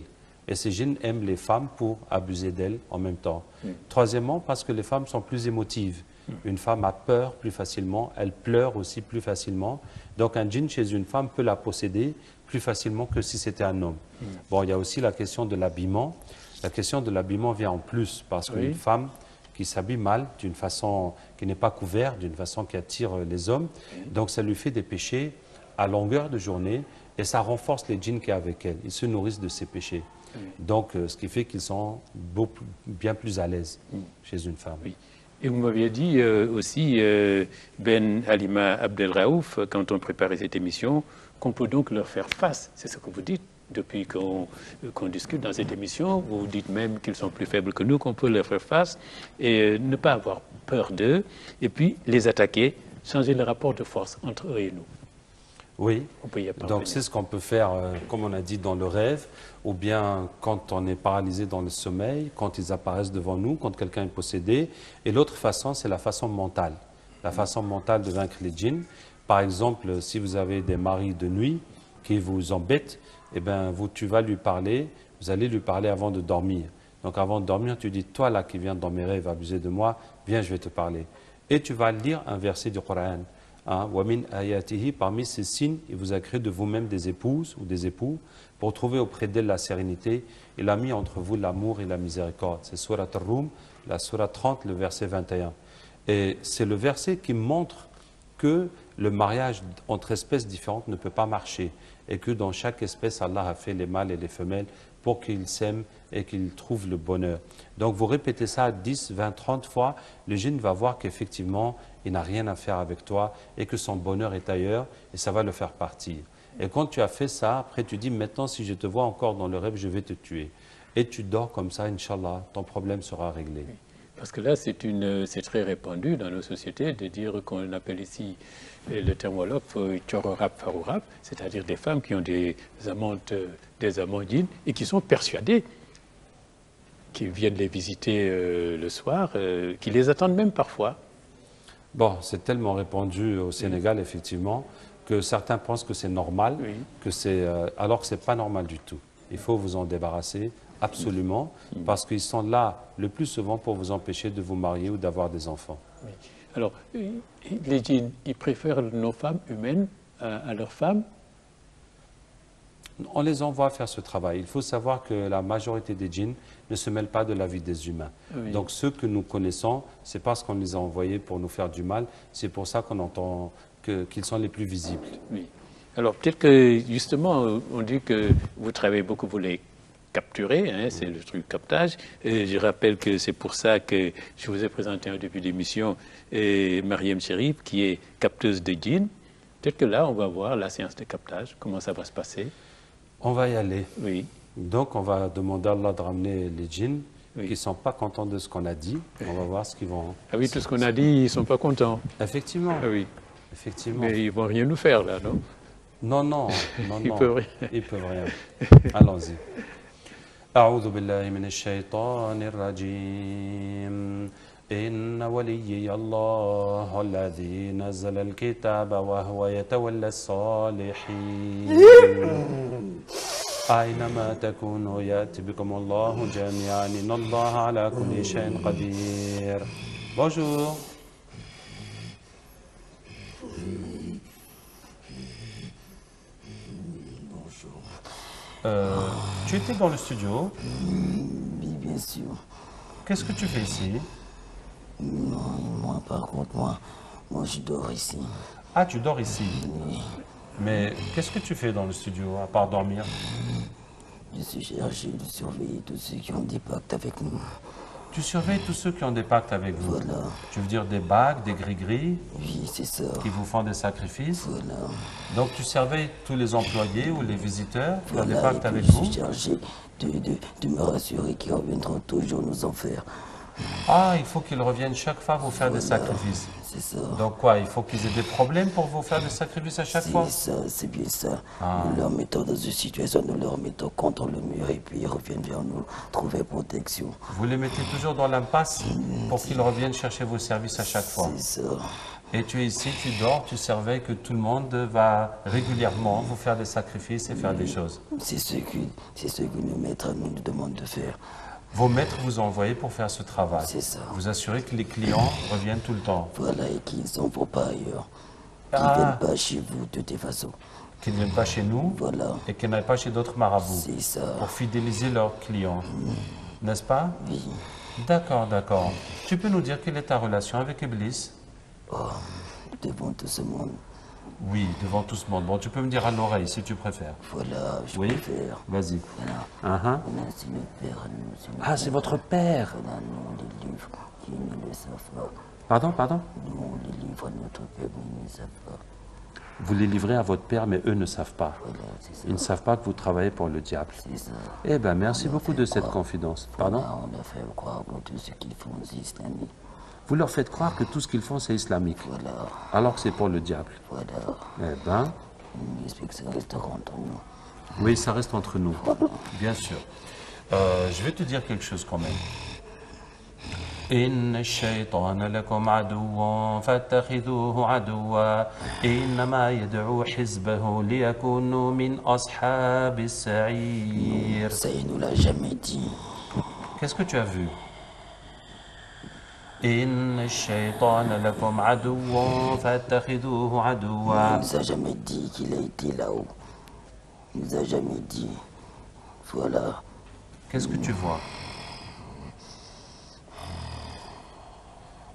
Speaker 2: Et ces djinns aiment les femmes pour abuser d'elles en même temps. Troisièmement, parce que les femmes sont plus émotives. Une femme a peur plus facilement, elle pleure aussi plus facilement. Donc un djinn chez une femme peut la posséder plus facilement que si c'était un homme. Bon, il y a aussi la question de l'habillement. La question de l'habillement vient en plus, parce qu'une femme qui s'habille mal, d'une façon qui n'est pas couverte, d'une façon qui attire les hommes, donc ça lui fait des péchés à longueur de journée et ça renforce les djinns qui est avec elle. Ils se nourrissent de ces péchés. Donc, ce qui fait qu'ils sont bien plus à l'aise chez une femme.
Speaker 1: Oui. Et vous m'aviez dit aussi, Ben Halima Abdelraouf, quand on préparait cette émission, qu'on peut donc leur faire face. C'est ce que vous dites depuis qu'on discute dans cette émission. Vous dites même qu'ils sont plus faibles que nous, qu'on peut leur faire face et ne pas avoir peur d'eux, et puis les attaquer, changer le rapport de force entre eux et nous.
Speaker 2: Oui,
Speaker 1: On peut y parvenir.
Speaker 2: donc c'est ce qu'on peut faire, comme on a dit, dans le rêve, ou bien quand on est paralysé dans le sommeil, quand ils apparaissent devant nous, quand quelqu'un est possédé. Et l'autre façon, c'est la façon mentale. La façon mentale de vaincre les djinns. Par exemple, si vous avez des maris de nuit qui vous embêtent, eh ben, tu vas lui parler, vous allez lui parler avant de dormir. Donc avant de dormir, tu dis, toi là qui viens dans mes rêves abuser de moi, viens, je vais te parler. Et tu vas lire un verset du Coran. Wamin ayatihi, parmi ces signes, il vous a créé de vous-même des épouses ou des époux pour trouver auprès d'elle la sérénité. Il a mis entre vous l'amour et la miséricorde. C'est Surat Ar-Rum, la Surat 30, le verset 21. Et c'est le verset qui montre que le mariage entre espèces différentes ne peut pas marcher et que dans chaque espèce, Allah a fait les mâles et les femelles pour qu'ils s'aiment et qu'ils trouvent le bonheur. Donc vous répétez ça 10, 20, 30 fois, le djinn va voir qu'effectivement, il n'a rien à faire avec toi et que son bonheur est ailleurs et ça va le faire partir. Et quand tu as fait ça, après tu dis, maintenant si je te vois encore dans le rêve, je vais te tuer. Et tu dors comme ça, Inch'Allah, ton problème sera réglé.
Speaker 1: Oui. Parce que là, c'est très répandu dans nos sociétés de dire qu'on appelle ici le terme wolof tchororap farourap, c'est-à-dire des femmes qui ont des amants djinns et qui sont persuadées qu'ils viennent les visiter le soir, qui les attendent même parfois.
Speaker 2: Bon, c'est tellement répandu au Sénégal, effectivement, que certains pensent que c'est normal,
Speaker 1: Oui.
Speaker 2: alors que ce n'est pas normal du tout. Il faut vous en débarrasser, absolument, parce qu'ils sont là le plus souvent pour vous empêcher de vous marier ou d'avoir des enfants.
Speaker 1: Oui. Alors, les djinns, ils préfèrent nos femmes humaines à leurs femmes.
Speaker 2: On les envoie faire ce travail. Il faut savoir que la majorité des djinns ne se mêlent pas de la vie des humains.
Speaker 1: Oui.
Speaker 2: Donc ceux que nous connaissons, c'est parce qu'on les a envoyés pour nous faire du mal. C'est pour ça qu'on entend qu'ils sont les plus visibles.
Speaker 1: Oui. Alors peut-être que justement, on dit que vous travaillez beaucoup pour les capturer, hein, c'est le truc captage. Et je rappelle que c'est pour ça que je vous ai présenté en début d'émission Mariam Cherif, qui est capteuse de djinns. Peut-être que là, on va voir la séance de captage, comment ça va se passer.
Speaker 2: On va y aller.
Speaker 1: Oui.
Speaker 2: Donc on va demander à Allah de ramener les djinns
Speaker 1: Oui.
Speaker 2: qui ne sont pas contents de ce qu'on a dit. On va voir ce qu'ils vont...
Speaker 1: Ah oui, tout ce qu'on a dit, ils ne sont pas contents.
Speaker 2: Effectivement.
Speaker 1: Ah oui.
Speaker 2: Effectivement.
Speaker 1: Mais ils ne vont rien nous faire là, non?
Speaker 2: Non, non, non,
Speaker 1: Ils
Speaker 2: non.
Speaker 1: peuvent rien.
Speaker 2: Ils peuvent rien. Allons-y. أعوذ بالله من الشيطان الرجيم إن وليي الله الذي نزل الكتاب وهو يتولى الصالحين أينما تكونوا يأتي بكم الله جميعا إن الله على كل شيء قدير. Bonjour. Tu étais dans le studio.
Speaker 3: Oui, bien sûr.
Speaker 2: Qu'est-ce que tu fais ici?
Speaker 3: Non, moi, par contre, moi, je dors ici.
Speaker 2: Ah, tu dors ici. Mais qu'est-ce que tu fais dans le studio, à part dormir?
Speaker 3: Je suis chargé de surveiller tous ceux qui ont des pactes avec nous.
Speaker 2: Tu surveilles tous ceux qui ont des pactes avec vous.
Speaker 3: Voilà.
Speaker 2: Tu veux dire des bagues, des gris-gris,
Speaker 3: Oui, c'est ça.
Speaker 2: qui vous font des sacrifices.
Speaker 3: Voilà.
Speaker 2: Donc tu surveilles tous les employés ou les visiteurs qui ont des
Speaker 3: Voilà,
Speaker 2: pactes
Speaker 3: et
Speaker 2: avec
Speaker 3: puis
Speaker 2: vous.
Speaker 3: je suis chargé de me rassurer qu'ils reviendront toujours nous en faire.
Speaker 2: Ah, il faut qu'ils reviennent chaque fois vous faire des sacrifices.
Speaker 3: C'est ça.
Speaker 2: Donc quoi, il faut qu'ils aient des problèmes pour vous faire des sacrifices à chaque fois?
Speaker 3: C'est ça, c'est bien ça.
Speaker 2: Ah.
Speaker 3: Nous leur mettons dans une situation, nous leur mettons contre le mur et puis ils reviennent vers nous trouver protection.
Speaker 2: Vous les mettez toujours dans l'impasse pour qu'ils reviennent chercher vos services à chaque fois.
Speaker 3: C'est ça.
Speaker 2: Et tu es ici, tu dors, tu surveilles que tout le monde va régulièrement vous faire des sacrifices et faire des choses.
Speaker 3: C'est ce que nos maîtres nous demandent de faire.
Speaker 2: Vos maîtres vous ont envoyé pour faire ce travail.
Speaker 3: C'est ça.
Speaker 2: Vous assurez que les clients reviennent tout le temps.
Speaker 3: Voilà, et qu'ils s'en vont pas ailleurs. Qu'ils
Speaker 2: Ah.
Speaker 3: ne viennent pas chez vous de toute façon.
Speaker 2: Qu'ils ne viennent pas chez nous
Speaker 3: Voilà.
Speaker 2: et qu'ils n'aillent pas chez d'autres marabouts
Speaker 3: C'est ça.
Speaker 2: pour fidéliser leurs clients. N'est-ce pas?
Speaker 3: Oui.
Speaker 2: D'accord, d'accord. Tu peux nous dire quelle est ta relation avec Iblis?
Speaker 3: Oh, devant tout ce monde.
Speaker 2: Oui, devant tout ce monde. Bon, tu peux me dire à l'oreille si tu préfères.
Speaker 3: Voilà, je
Speaker 2: Oui.
Speaker 3: préfère.
Speaker 2: Vas-y.
Speaker 3: Voilà.
Speaker 2: Uh-huh.
Speaker 3: Voilà, c'est le père, nous, c'est le
Speaker 2: Ah, c'est votre père.
Speaker 3: Voilà, nous, les livres, qui ne le savent pas.
Speaker 2: Pardon, pardon?
Speaker 3: Nous, les livres à notre père, mais ils ne savent pas.
Speaker 2: Vous les livrez à votre père, mais eux ne savent pas.
Speaker 3: Voilà, c'est ça.
Speaker 2: Ils ne savent pas que vous travaillez pour le diable.
Speaker 3: C'est ça.
Speaker 2: Eh bien, merci beaucoup de cette confidence. Pardon?
Speaker 3: Voilà, on a fait croire que tout ce qu'ils font, c'est islamique.
Speaker 2: Vous leur faites croire que tout ce qu'ils font, c'est islamique,
Speaker 3: Voilà,
Speaker 2: alors que c'est pour le diable.
Speaker 3: voilà.
Speaker 2: Eh bien,
Speaker 3: On explique que ça restera entre nous.
Speaker 2: oui, ça reste entre nous, bien sûr. Je vais te dire quelque chose quand même. إن الشيطان لكم عدو فاتخذوه عدوا إنما يدعو حزبه ليكونوا من أصحاب السعير.
Speaker 3: Ça, il nous l'a jamais dit.
Speaker 2: Qu'est-ce que tu as vu? إن الشيطان لكم عدو فاتخذوه
Speaker 3: Il
Speaker 2: عدوا.
Speaker 3: nous a jamais dit qu'il a été là-haut. Il nous a jamais dit. Voilà.
Speaker 2: Qu'est-ce que tu vois?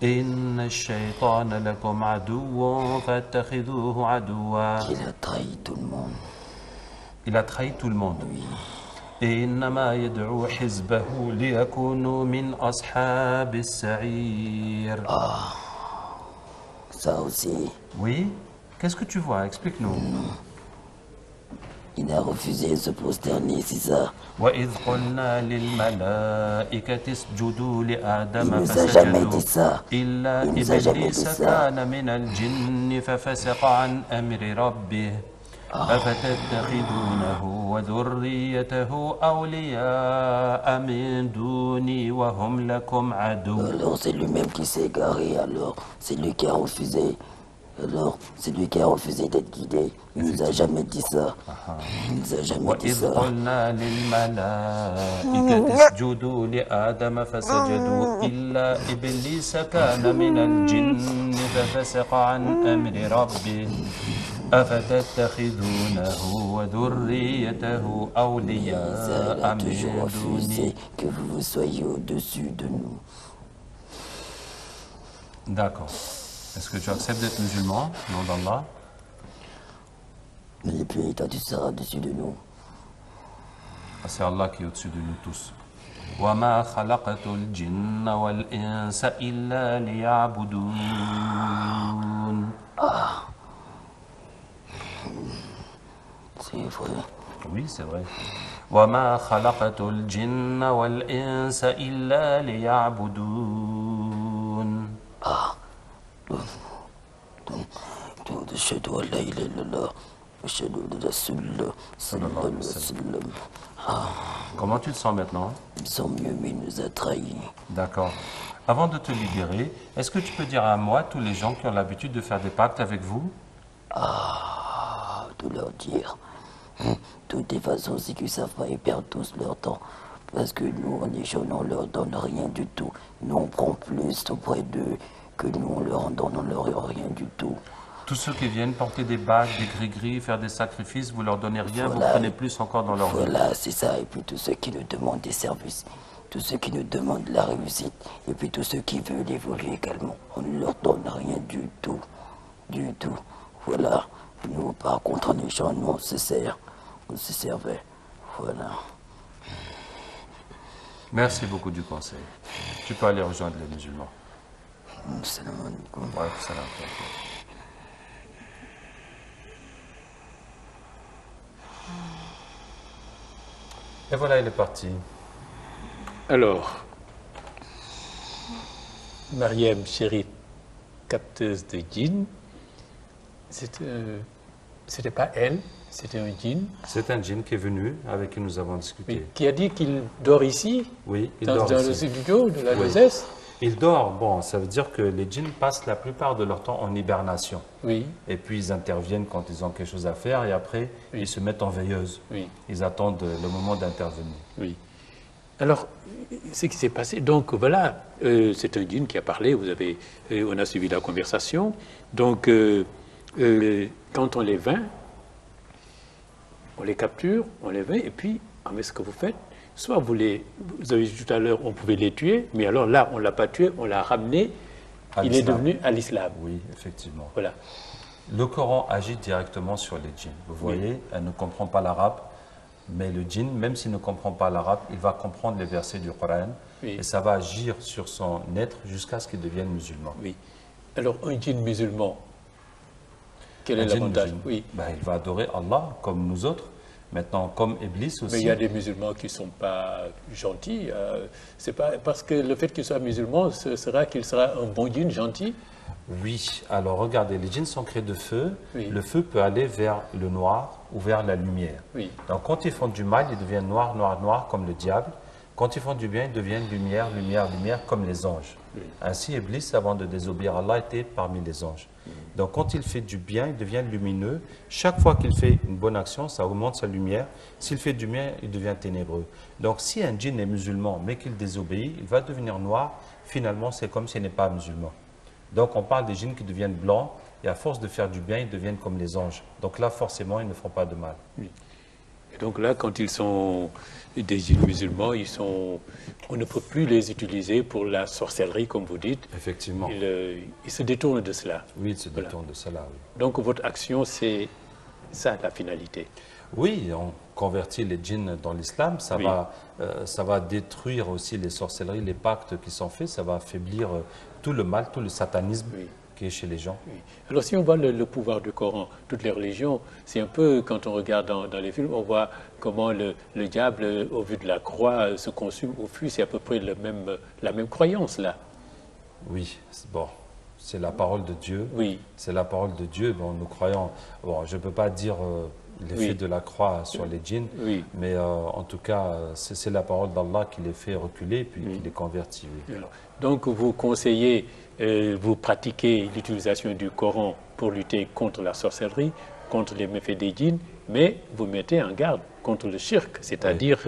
Speaker 2: إن الشيطان لكم عدو فاتخذوه عدوا.
Speaker 3: Qu'il a trahi tout le monde.
Speaker 2: Il a trahi tout le monde. إنما يدعو حزبه ليكونوا من أصحاب السعير.
Speaker 3: Ça aussi,
Speaker 2: Oui. Qu'est-ce que tu vois? Explique-nous.
Speaker 3: il a refusé de se prosterner, c'est ça.
Speaker 2: وإذ قلنا للملائكة اسجدوا
Speaker 3: Il
Speaker 2: لآدم
Speaker 3: nous a jamais
Speaker 2: فسجدوا
Speaker 3: dit ça.
Speaker 2: إلا
Speaker 3: Il nous a jamais dit
Speaker 2: إبليس
Speaker 3: ça.
Speaker 2: كان من الجن ففسق عن أمر ربه أفتتخذونه وذريته أولياء من دوني وهم لكم عدو.
Speaker 3: Alors c'est lui-même qui s'est égaré, alors c'est lui qui a refusé. Alors c'est lui qui a refusé d'être guidé. Il nous a jamais dit ça. Il nous a jamais dit
Speaker 2: وإذ
Speaker 3: ça.
Speaker 2: قلنا للملائكة اسجدوا لآدم فسجدوا إلا إبليس كان من الجن ففسق عن أمر ربه أفتتخذونه وذريته
Speaker 3: Il
Speaker 2: أولياء
Speaker 3: a toujours
Speaker 2: من
Speaker 3: refusé
Speaker 2: دوني.
Speaker 3: que vous soyez au-dessus de nous.
Speaker 2: D'accord. Est-ce que tu acceptes d'être musulman, nom d'Allah?
Speaker 3: Et puis toi tu seras au-dessus de nous.
Speaker 2: C'est Allah qui est au-dessus de nous tous. وما خلقت الجن والإنس إلا ليعبدون.
Speaker 3: C'est vrai.
Speaker 2: Oui, c'est vrai. وما خلقت الجن والإنس إلا ليعبدون.
Speaker 3: Donc أشهد أن لا إله إلا الله وأشهد أن رسول الله صلى الله عليه وسلم.
Speaker 2: Comment tu te sens maintenant?
Speaker 3: Il sent mieux, mais il nous a trahis.
Speaker 2: D'accord. Avant de te libérer, est-ce que tu peux dire à moi tous les gens qui ont l'habitude de faire des pactes avec vous?
Speaker 3: De leur dire. De toutes les façons, c'est qu'ils savent pas, ils perdent tous leur temps. Parce que nous, on est jeunes, on leur donne rien du tout. Nous, on prend plus auprès d'eux que nous, on leur en donne, on leur rien du tout.
Speaker 2: Tous ceux qui viennent porter des bagues, des gris-gris, faire des sacrifices, vous leur donnez rien,
Speaker 3: Voilà.
Speaker 2: vous prenez plus encore dans leur vie.
Speaker 3: Voilà, c'est ça. Et puis tous ceux qui nous demandent des services, tous ceux qui nous demandent la réussite, et puis tous ceux qui veulent évoluer également, on ne leur donne rien du tout. Du tout. Voilà. Nous, par contre, en échange, nous, on se sert. On se servait. Voilà.
Speaker 2: Merci beaucoup du conseil. Tu peux aller rejoindre les musulmans.
Speaker 3: Salam alaikum.
Speaker 2: Ouais, salam. Et voilà, il est parti.
Speaker 1: Alors, Mariam Chéri, capteuse de djinn, c'était pas elle, c'était un djinn.
Speaker 2: C'est un djinn qui est venu, avec qui nous avons discuté.
Speaker 1: Oui, qui a dit qu'il dort ici,
Speaker 2: Oui, il
Speaker 1: dans
Speaker 2: dort
Speaker 1: le
Speaker 2: ici.
Speaker 1: studio de la
Speaker 2: Oui.
Speaker 1: Lozès.
Speaker 2: Il dort, bon, ça veut dire que les djinns passent la plupart de leur temps en hibernation.
Speaker 1: Oui,
Speaker 2: Et puis ils interviennent quand ils ont quelque chose à faire et après
Speaker 1: Oui.
Speaker 2: ils se mettent en veilleuse.
Speaker 1: oui,
Speaker 2: Ils attendent le moment d'intervenir.
Speaker 1: oui. Alors, ce qui s'est passé, donc voilà, c'est un djinn qui a parlé, on a suivi la conversation. Donc, quand on les vainc, on les capture, on les vainc, et puis, avec ce que vous faites, soit vous avez dit tout à l'heure, on pouvait les tuer, mais alors là, on ne l'a pas tué, on l'a ramené,
Speaker 2: À
Speaker 1: il est
Speaker 2: l'islam.
Speaker 1: devenu à l'islam.
Speaker 2: Oui, effectivement.
Speaker 1: Voilà.
Speaker 2: Le Coran agit directement sur les djinns. Vous voyez, elle ne comprend pas l'arabe, mais le djinn, même s'il ne comprend pas l'arabe, il va comprendre les versets du Coran
Speaker 1: Oui.
Speaker 2: et ça va agir sur son être jusqu'à ce qu'il devienne musulman.
Speaker 1: Oui. Alors, un djinn musulman, quel est
Speaker 2: Un djinn
Speaker 1: l'avantage?
Speaker 2: musulman,
Speaker 1: Oui.
Speaker 2: ben, il va adorer Allah comme nous autres. Maintenant, comme Iblis aussi.
Speaker 1: Mais il y a des musulmans qui ne sont pas gentils. C'est pas parce que le fait qu'il soit musulman, ce sera qu'il sera un bon djinn gentil.
Speaker 2: Oui, alors regardez, les djinns sont créés de feu.
Speaker 1: Oui.
Speaker 2: Le feu peut aller vers le noir ou vers la lumière.
Speaker 1: Oui.
Speaker 2: Donc quand ils font du mal, ils deviennent noir, noir, noir comme le diable. Quand ils font du bien, ils deviennent lumière, lumière, lumière comme les anges.
Speaker 1: Oui.
Speaker 2: Ainsi, Iblis, avant de désobéir à Allah, était parmi les anges. Donc quand il fait du bien, il devient lumineux. Chaque fois qu'il fait une bonne action, ça augmente sa lumière. S'il fait du bien, il devient ténébreux. Donc si un djinn est musulman, mais qu'il désobéit, il va devenir noir. Finalement, c'est comme s'il n'est pas musulman. Donc on parle des djinns qui deviennent blancs, et à force de faire du bien, ils deviennent comme les anges. Donc là, forcément, ils ne font pas de mal.
Speaker 1: Et donc là, quand ils sont des djinns musulmans, on ne peut plus les utiliser pour la sorcellerie, comme vous dites.
Speaker 2: Effectivement.
Speaker 1: Ils se détournent de cela.
Speaker 2: Oui, ils se détournent de cela. Oui.
Speaker 1: Donc votre action, c'est ça la finalité.
Speaker 2: Oui, on convertit les djinns dans l'islam, ça,
Speaker 1: Oui.
Speaker 2: ça va détruire aussi les sorcelleries, les pactes qui sont faits, ça va affaiblir tout le mal, tout le satanisme
Speaker 1: Oui.
Speaker 2: qui est chez les gens.
Speaker 1: Oui. Alors si on voit le pouvoir du Coran, toutes les religions, c'est un peu, quand on regarde dans les films, on voit comment le diable, au vu de la croix, se consume au fût. C'est à peu près la même croyance là.
Speaker 2: Oui, bon, c'est la parole de Dieu.
Speaker 1: Oui.
Speaker 2: C'est la parole de Dieu. Bon, nous croyons, bon, je ne peux pas dire l'effet
Speaker 1: Oui.
Speaker 2: de la croix sur les djinns,
Speaker 1: Oui.
Speaker 2: mais en tout cas, c'est la parole d'Allah qui les fait reculer puis qui les convertit. Oui.
Speaker 1: Alors, donc vous conseillez, vous pratiquez l'utilisation du Coran pour lutter contre la sorcellerie, contre les méfaits des djinns, mais vous mettez en garde contre le shirk, c'est-à-dire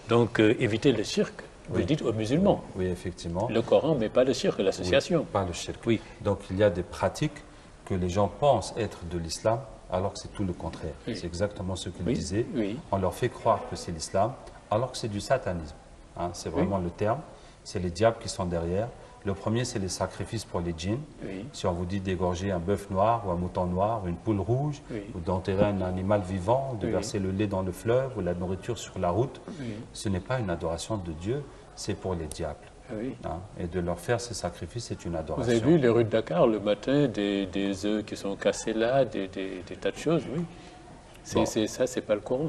Speaker 1: donc éviter le shirk. Vous le dites aux musulmans.
Speaker 2: Oui, effectivement.
Speaker 1: Le Coran, mais pas le shirk, l'association.
Speaker 2: Oui, pas le shirk.
Speaker 1: Oui.
Speaker 2: Donc il y a des pratiques que les gens pensent être de l'islam, alors que c'est tout le contraire.
Speaker 1: Oui.
Speaker 2: C'est exactement ce qu'il
Speaker 1: Oui,
Speaker 2: disait.
Speaker 1: oui.
Speaker 2: On leur fait croire que c'est l'islam, alors que c'est du satanisme. Hein, c'est vraiment le terme. C'est les diables qui sont derrière. Le premier, c'est les sacrifices pour les djinns.
Speaker 1: Oui.
Speaker 2: Si on vous dit d'égorger un bœuf noir ou un mouton noir ou une poule rouge,
Speaker 1: Oui.
Speaker 2: ou d'enterrer un animal vivant, de
Speaker 1: Oui.
Speaker 2: verser le lait dans le fleuve ou la nourriture sur la route,
Speaker 1: Oui.
Speaker 2: ce n'est pas une adoration de Dieu, c'est pour les diables.
Speaker 1: Oui.
Speaker 2: Hein. Et de leur faire ces sacrifices, c'est une adoration.
Speaker 1: Vous avez vu les rues de Dakar le matin, des œufs qui sont cassés là, des tas de choses, oui.
Speaker 2: Bon.
Speaker 1: Ça, c'est pas le Coran,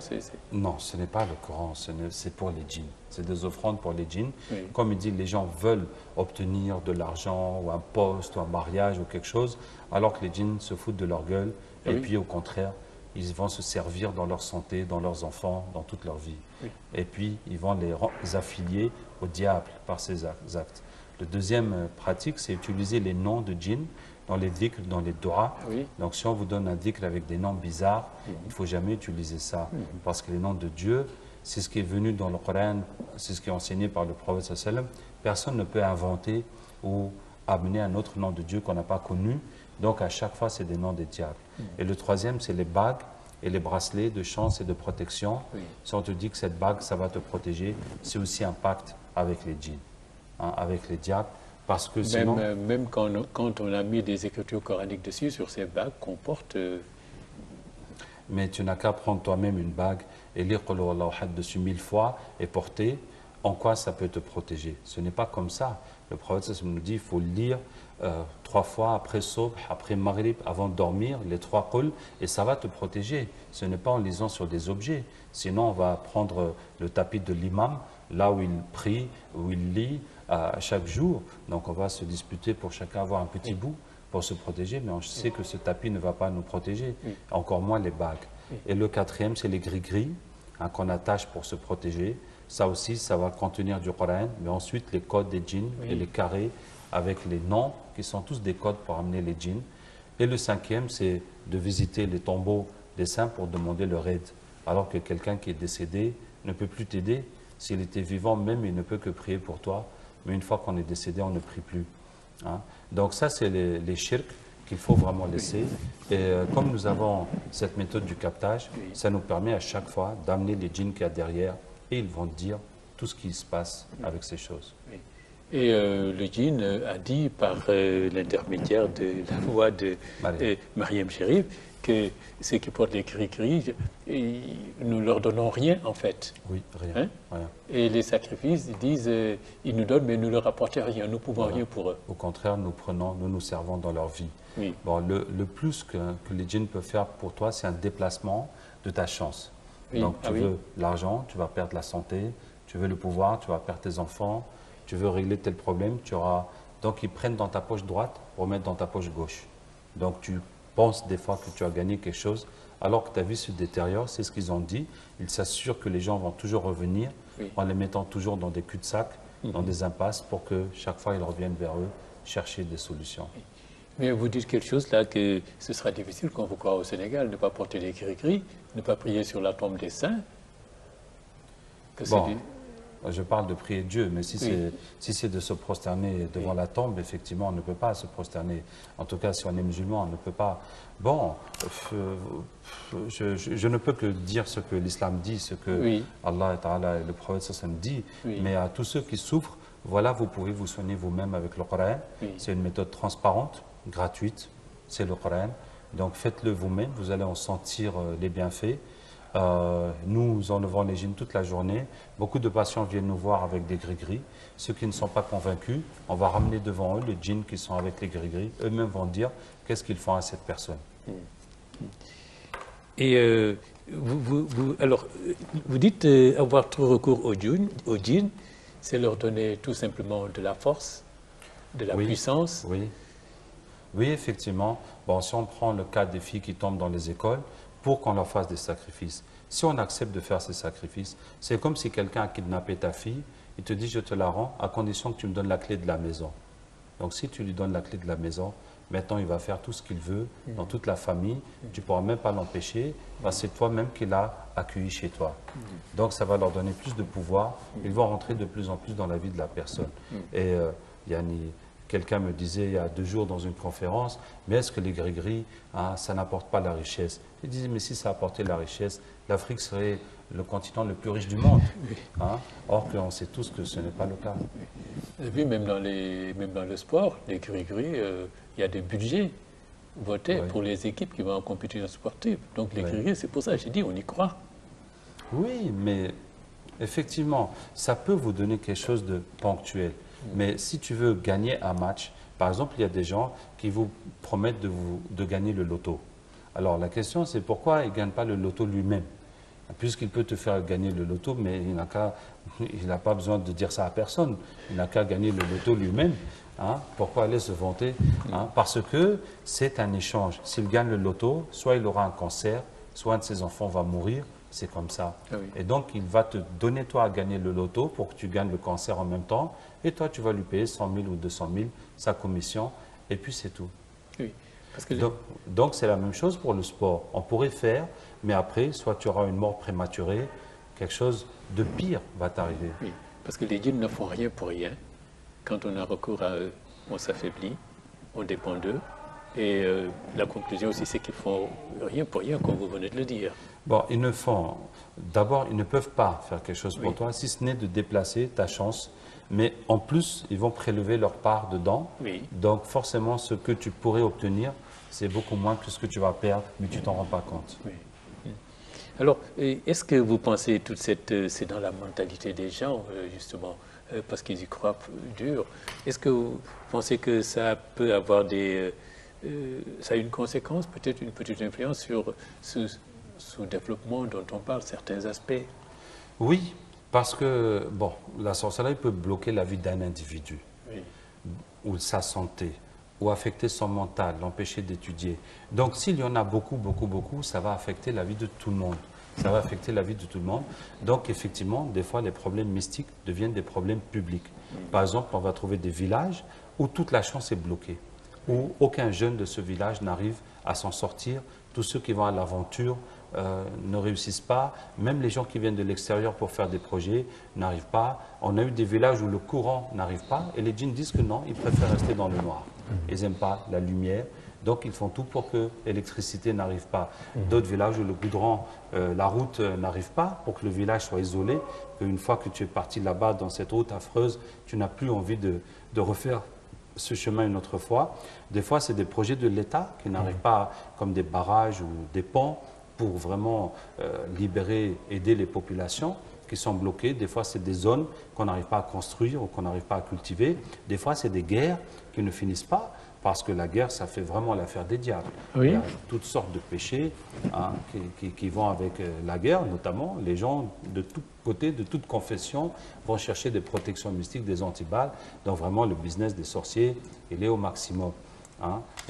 Speaker 2: Non, ce n'est pas le Coran, c'est pour les djinns. C'est des offrandes pour les djinns.
Speaker 1: Oui.
Speaker 2: Comme il dit, les gens veulent obtenir de l'argent ou un poste ou un mariage ou quelque chose, alors que les djinns se foutent de leur gueule.
Speaker 1: Oui.
Speaker 2: Et puis au contraire, ils vont se servir dans leur santé, dans leurs enfants, dans toute leur vie.
Speaker 1: Oui.
Speaker 2: Et puis ils vont les affilier au diable par ces actes. Le deuxième pratique, c'est utiliser les noms de djinns dans les dhikr, dans les doigts.
Speaker 1: Oui.
Speaker 2: Donc si on vous donne un dhikr avec des noms bizarres, il ne faut jamais utiliser ça. Parce que les noms de Dieu, c'est ce qui est venu dans le Coran, c'est ce qui est enseigné par le prophète sallallahu alayhi wa sallam. Personne ne peut inventer ou amener un autre nom de Dieu qu'on n'a pas connu. Donc à chaque fois, c'est des noms des diables. Et le troisième, c'est les bagues et les bracelets de chance et de protection.
Speaker 1: Oui.
Speaker 2: Si on te dit que cette bague, ça va te protéger, c'est aussi un pacte avec les djinns, hein, avec les diables. Parce que sinon...
Speaker 1: Même quand on a mis des écritures coraniques dessus, sur ces bagues qu'on porte...
Speaker 2: Mais tu n'as qu'à prendre toi-même une bague et lire Qul Huwallahu Ahad dessus 1000 fois et porter. En quoi ça peut te protéger? Ce n'est pas comme ça. Le prophète nous dit qu'il faut le lire 3 fois après Subh, après Maghrib, avant de dormir, les 3 Qul, et ça va te protéger. Ce n'est pas en lisant sur des objets. Sinon, on va prendre le tapis de l'imam, là où il prie, où il lit, à chaque jour. Donc on va se disputer pour chacun avoir un petit bout pour se protéger, mais on sait que ce tapis ne va pas nous protéger, encore moins les bagues. Et le quatrième, c'est les gris-gris, hein, qu'on attache pour se protéger. Ça aussi, ça va contenir du Coran, mais ensuite les codes des djinns et les carrés avec les noms, qui sont tous des codes pour amener les djinns. Et le cinquième, c'est de visiter les tombeaux des saints pour demander leur aide, alors que quelqu'un qui est décédé ne peut plus t'aider. S'il était vivant, même, il ne peut que prier pour toi. Mais une fois qu'on est décédé, on ne prie plus. Hein. Donc ça, c'est les shirks qu'il faut vraiment laisser. Et comme nous avons cette méthode du captage, ça nous permet à chaque fois d'amener les djinns qu'il y a derrière et ils vont dire tout ce qui se passe avec ces choses.
Speaker 1: Et le djinn a dit par l'intermédiaire de la voix de Mariam Sherif que ceux qui portent les cris-cris, nous leur donnons rien en fait.
Speaker 2: Oui, rien.
Speaker 1: Hein?
Speaker 2: Rien.
Speaker 1: Et les sacrifices disent, ils nous donnent mais nous leur apportent rien, nous pouvons rien pour eux.
Speaker 2: Au contraire, nous nous servons dans leur vie.
Speaker 1: Oui.
Speaker 2: Bon, le plus que les djinns peuvent faire pour toi, c'est un déplacement de ta chance.
Speaker 1: Oui.
Speaker 2: Donc tu veux l'argent, tu vas perdre la santé, tu veux le pouvoir, tu vas perdre tes enfants, tu veux régler tel problème, tu auras... Donc ils prennent dans ta poche droite pour mettre dans ta poche gauche. Donc tu penses des fois que tu as gagné quelque chose, alors que ta vie se détériore, c'est ce qu'ils ont dit. Ils s'assurent que les gens vont toujours revenir en les mettant toujours dans des cul-de-sac, dans des impasses, pour que chaque fois ils reviennent vers eux chercher des solutions.
Speaker 1: Mais vous dites quelque chose là que ce sera difficile quand vous croyez au Sénégal, ne pas porter les cris-cris, ne pas prier sur la tombe des saints.
Speaker 2: Bon, Je parle de prier Dieu, mais si c'est de se prosterner devant la tombe, effectivement, on ne peut pas se prosterner. En tout cas, si on est musulman, on ne peut pas. Bon, je ne peux que dire ce que l'islam dit, ce que Allah Ta'ala et le prophète sallam dit, mais à tous ceux qui souffrent, voilà, vous pouvez vous soigner vous-même avec le Coran. C'est une méthode transparente, gratuite, c'est le Coran. Donc faites-le vous-même, vous allez en sentir les bienfaits. Nous enlevons les djinns toute la journée. Beaucoup de patients viennent nous voir avec des gris-gris. Ceux qui ne sont pas convaincus, on va ramener devant eux les djinns qui sont avec les gris-gris. Eux-mêmes vont dire qu'est-ce qu'ils font à cette personne.
Speaker 1: Et alors, vous dites avoir trop recours aux djinns, c'est leur donner tout simplement de la force, de la puissance.
Speaker 2: Oui, effectivement. Bon, si on prend le cas des filles qui tombent dans les écoles, pour qu'on leur fasse des sacrifices. Si on accepte de faire ces sacrifices, c'est comme si quelqu'un a kidnappé ta fille, il te dit je te la rends à condition que tu me donnes la clé de la maison. Donc si tu lui donnes la clé de la maison, maintenant il va faire tout ce qu'il veut dans toute la famille, tu ne pourras même pas l'empêcher, c'est toi-même qui l'as accueilli chez toi. Donc ça va leur donner plus de pouvoir, ils vont rentrer de plus en plus dans la vie de la personne. Et quelqu'un me disait il y a 2 jours dans une conférence, mais est-ce que les gris-gris, ça n'apporte pas la richesse? Il disait, mais si ça apportait la richesse, l'Afrique serait le continent le plus riche du monde. Or qu'on sait tous que ce n'est pas le cas.
Speaker 1: Vous avez vu, même dans le sport, les gris-gris, il y a des budgets votés pour les équipes qui vont en compétition sportive. Donc les gris-gris, c'est pour ça que j'ai dit, on y croit.
Speaker 2: Oui, mais effectivement, ça peut vous donner quelque chose de ponctuel. Mais si tu veux gagner un match, par exemple, il y a des gens qui vous promettent de gagner le loto. Alors la question, c'est pourquoi il ne gagne pas le loto lui-même? Puisqu'il peut te faire gagner le loto, mais il n'a pas besoin de dire ça à personne. Il n'a qu'à gagner le loto lui-même. Pourquoi aller se vanter? Parce que c'est un échange. S'il gagne le loto, soit il aura un cancer, soit un de ses enfants va mourir. C'est comme ça. Et donc, il va te donner, toi, à gagner le loto pour que tu gagnes le cancer en même temps. Et toi, tu vas lui payer 100 000 ou 200 000, sa commission, et puis c'est tout.
Speaker 1: Parce que
Speaker 2: donc, c'est la même chose pour le sport. On pourrait faire, mais après, soit tu auras une mort prématurée, quelque chose de pire va t'arriver.
Speaker 1: Parce que les djinns ne font rien pour rien. Quand on a recours à eux, on s'affaiblit, on dépend d'eux. Et la conclusion aussi, c'est qu'ils font rien pour rien, comme vous venez de le dire.
Speaker 2: Bon, d'abord, ils ne peuvent pas faire quelque chose pour toi, si ce n'est de déplacer ta chance. Mais en plus, ils vont prélever leur part dedans. Donc, forcément, ce que tu pourrais obtenir, c'est beaucoup moins que ce que tu vas perdre, mais tu t'en rends pas compte.
Speaker 1: Alors, est-ce que vous pensez c'est dans la mentalité des gens, justement, parce qu'ils y croient dur. Est-ce que vous pensez que ça peut avoir ça a une conséquence, peut-être une petite influence sur ce sous-développement dont on parle, certains aspects?
Speaker 2: Oui, parce que, bon, la sorcellerie peut bloquer la vie d'un individu, ou sa santé, ou affecter son mental, l'empêcher d'étudier. Donc, s'il y en a beaucoup, ça va affecter la vie de tout le monde. Ça va affecter la vie de tout le monde. Donc, effectivement, des fois, les problèmes mystiques deviennent des problèmes publics. Par exemple, on va trouver des villages où toute la chance est bloquée, où aucun jeune de ce village n'arrive à s'en sortir. Tous ceux qui vont à l'aventure ne réussissent pas. Même les gens qui viennent de l'extérieur pour faire des projets n'arrivent pas. On a eu des villages où le courant n'arrive pas et les djinns disent que non, ils préfèrent rester dans le noir. Ils n'aiment pas la lumière. Donc, ils font tout pour que l'électricité n'arrive pas. D'autres villages où le goudron, la route n'arrive pas, pour que le village soit isolé, qu'une fois que tu es parti là-bas dans cette route affreuse, tu n'as plus envie de refaire ce chemin une autre fois. Des fois, c'est des projets de l'État qui n'arrivent pas, comme des barrages ou des ponts, pour vraiment libérer, aider les populations qui sont bloquées. Des fois, c'est des zones qu'on n'arrive pas à construire ou qu'on n'arrive pas à cultiver. Des fois, c'est des guerres qui ne finissent pas, parce que la guerre, ça fait vraiment l'affaire des diables. Il y a toutes sortes de péchés qui vont avec la guerre, notamment. Les gens de tous côtés, de toute confession, vont chercher des protections mystiques, des antiballes. Donc vraiment, le business des sorciers, il est au maximum.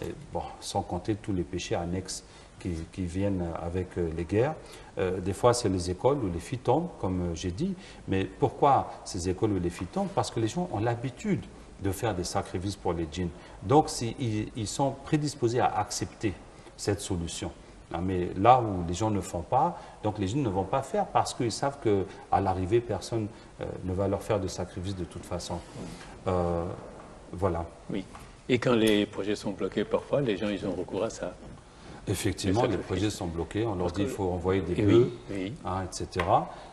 Speaker 2: Et bon, sans compter tous les péchés annexes qui viennent avec les guerres. Des fois, c'est les écoles où les filles tombent, comme j'ai dit. Mais pourquoi ces écoles où les filles tombent? Parce que les gens ont l'habitude de faire des sacrifices pour les djinns. Donc, ils sont prédisposés à accepter cette solution. Ah, mais là où les gens ne font pas, donc les djinns ne vont pas faire parce qu'ils savent qu'à l'arrivée, personne ne va leur faire de sacrifice de toute façon. Voilà.
Speaker 1: Oui. Et quand les projets sont bloqués, parfois, les gens, ils ont recours à ça.
Speaker 2: Effectivement, les projets sont bloqués. On leur dit qu'il faut envoyer des
Speaker 1: Et
Speaker 2: bœufs,
Speaker 1: oui.
Speaker 2: hein, etc.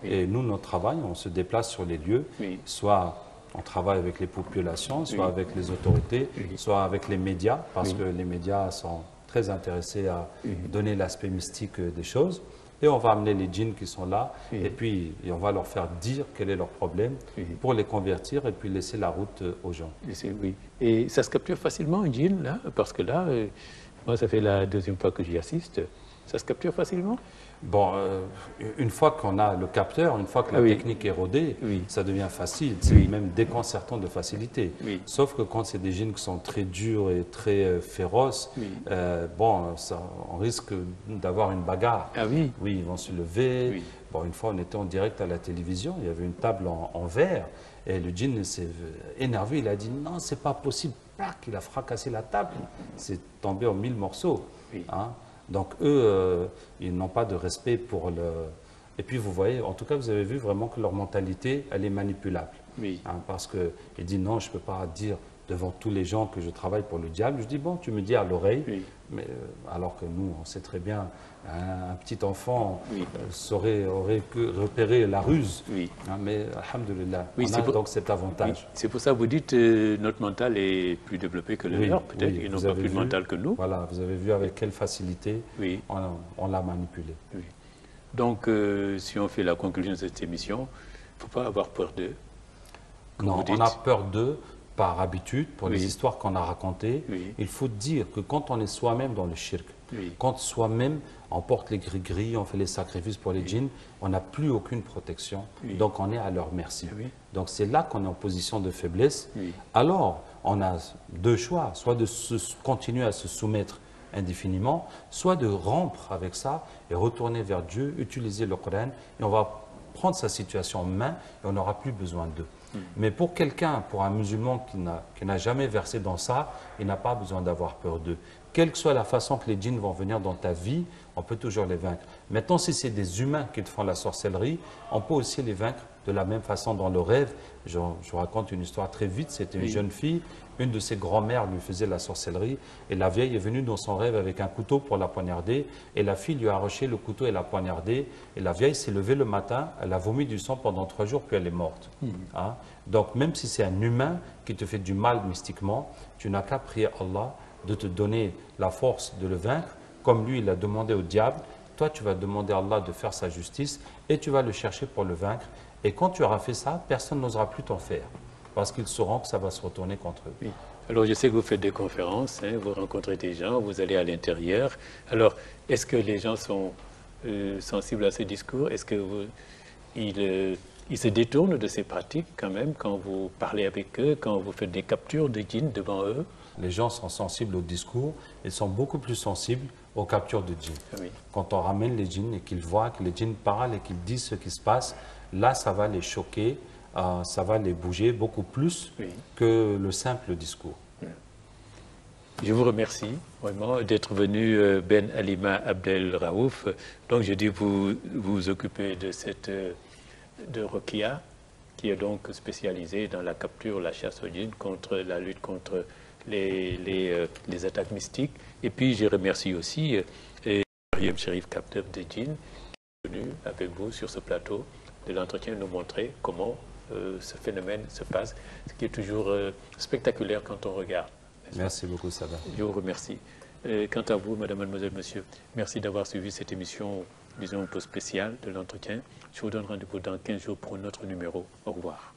Speaker 1: Oui.
Speaker 2: Et nous, notre travail, on se déplace sur les lieux.
Speaker 1: Oui.
Speaker 2: Soit on travaille avec les populations, soit
Speaker 1: Oui.
Speaker 2: avec les autorités,
Speaker 1: Oui.
Speaker 2: soit avec les médias, parce
Speaker 1: Oui.
Speaker 2: que les médias sont très intéressés à donner l'aspect mystique des choses. Et on va amener les djinns qui sont là,
Speaker 1: Oui.
Speaker 2: et puis on va leur faire dire quel est leur problème
Speaker 1: Oui.
Speaker 2: pour les convertir et puis laisser la route aux gens.
Speaker 1: Oui. Et ça se capture facilement, un djinn, là, parce que là, moi, ça fait la deuxième fois que j'y assiste. Ça se capture facilement?
Speaker 2: Bon, une fois qu'on a le capteur, une fois que la
Speaker 1: Ah oui.
Speaker 2: technique est rodée,
Speaker 1: Oui.
Speaker 2: ça devient facile. C'est
Speaker 1: Oui.
Speaker 2: même déconcertant de facilité.
Speaker 1: Oui.
Speaker 2: Sauf que quand c'est des djinns qui sont très durs et très féroces,
Speaker 1: Oui.
Speaker 2: bon, on risque d'avoir une bagarre.
Speaker 1: Ah oui.
Speaker 2: Oui, ils vont se lever.
Speaker 1: Oui.
Speaker 2: Bon, une fois, on était en direct à la télévision, il y avait une table en verre, et le djinn s'est énervé, il a dit « Non, c'est pas possible ». Plac, il a fracassé la table, c'est tombé en 1000 morceaux.
Speaker 1: Oui.
Speaker 2: Hein. Donc eux, ils n'ont pas de respect pour le... Et puis vous voyez, en tout cas, vous avez vu vraiment que leur mentalité, elle est manipulable.
Speaker 1: Oui.
Speaker 2: Hein, parce qu'il dit non, je ne peux pas dire devant tous les gens que je travaille pour le diable. Je dis bon, tu me dis à l'oreille,
Speaker 1: Oui.
Speaker 2: mais alors que nous, on sait très bien, un petit enfant
Speaker 1: Oui.
Speaker 2: aurait pu repérer la ruse.
Speaker 1: Oui.
Speaker 2: Hein, mais alhamdoulilah,
Speaker 1: Oui,
Speaker 2: on
Speaker 1: c'est
Speaker 2: a
Speaker 1: pour-
Speaker 2: donc cet
Speaker 1: Oui.
Speaker 2: avantage.
Speaker 1: C'est pour ça que vous dites notre mental est plus développé que le
Speaker 2: Oui,
Speaker 1: leur, peut-être.
Speaker 2: oui,
Speaker 1: Ils n'ont
Speaker 2: vous
Speaker 1: pas
Speaker 2: avez
Speaker 1: plus de
Speaker 2: vu.
Speaker 1: mental que nous.
Speaker 2: Voilà, vous avez vu avec quelle facilité
Speaker 1: Oui.
Speaker 2: on l'a manipulé.
Speaker 1: Oui. Donc, si on fait la conclusion de cette émission, il ne faut pas avoir peur d'eux. comme
Speaker 2: Non,
Speaker 1: vous
Speaker 2: on
Speaker 1: dites.
Speaker 2: a peur d'eux par habitude, pour
Speaker 1: Oui.
Speaker 2: les histoires qu'on a racontées.
Speaker 1: Oui.
Speaker 2: Il faut dire que quand on est soi-même dans le shirk,
Speaker 1: Oui.
Speaker 2: quand soi-même on porte les gris-gris, on fait les sacrifices pour les djinns, on n'a plus aucune protection,
Speaker 1: Oui.
Speaker 2: donc on est à leur merci.
Speaker 1: Oui.
Speaker 2: Donc c'est là qu'on est en position de faiblesse.
Speaker 1: Oui.
Speaker 2: Alors, on a deux choix, soit de continuer à se soumettre indéfiniment, soit de rompre avec ça et retourner vers Dieu, utiliser le Coran, et on va prendre sa situation en main et on n'aura plus besoin d'eux. Mais pour quelqu'un, pour un musulman qui n'a jamais versé dans ça, il n'a pas besoin d'avoir peur d'eux. Quelle que soit la façon que les djinns vont venir dans ta vie, on peut toujours les vaincre. Maintenant, si c'est des humains qui te font la sorcellerie, on peut aussi les vaincre de la même façon dans le rêve. Je vous raconte une histoire très vite. C'était une jeune fille, une de ses grand-mères lui faisait la sorcellerie et la vieille est venue dans son rêve avec un couteau pour la poignarder et la fille lui a arraché le couteau et l'a poignardé et la vieille s'est levée le matin, elle a vomi du sang pendant 3 jours puis elle est morte. Hein? Donc même si c'est un humain qui te fait du mal mystiquement, tu n'as qu'à prier Allah de te donner la force de le vaincre, comme lui il a demandé au diable. Toi tu vas demander à Allah de faire sa justice et tu vas le chercher pour le vaincre. Et quand tu auras fait ça, personne n'osera plus t'en faire, parce qu'ils sauront que ça va se retourner contre eux.
Speaker 1: Oui. Alors, je sais que vous faites des conférences, hein, vous rencontrez des gens, vous allez à l'intérieur. Alors, est-ce que les gens sont sensibles à ces discours? Est-ce que ils se détournent de ces pratiques quand même quand vous parlez avec eux, quand vous faites des captures de djinns devant eux?
Speaker 2: Les gens sont sensibles au discours et sont beaucoup plus sensibles aux captures de djinns.
Speaker 1: Ah oui.
Speaker 2: Quand on ramène les djinns et qu'ils voient que les djinns parlent et qu'ils disent ce qui se passe, là, ça va les choquer, ça va les bouger beaucoup plus
Speaker 1: Oui.
Speaker 2: que le simple discours.
Speaker 1: Je vous remercie vraiment d'être venu, Ben Alima Abdel Raouf. Donc, je dis vous vous occupez de de Rokia, qui est donc spécialisée dans la capture, la chasse aux djinns, la lutte contre les attaques mystiques. Et puis, je remercie aussi Mariam Sherif, capteur de djinns, qui est venu avec vous sur ce plateau de l'entretien nous montrer comment ce phénomène se passe, ce qui est toujours spectaculaire quand on regarde.
Speaker 2: Merci beaucoup, Sada.
Speaker 1: Je vous remercie. Quant à vous, madame, mademoiselle, monsieur, merci d'avoir suivi cette émission, disons, un peu spéciale de l'entretien. Je vous donne rendez-vous dans 15 jours pour un autre numéro. Au revoir.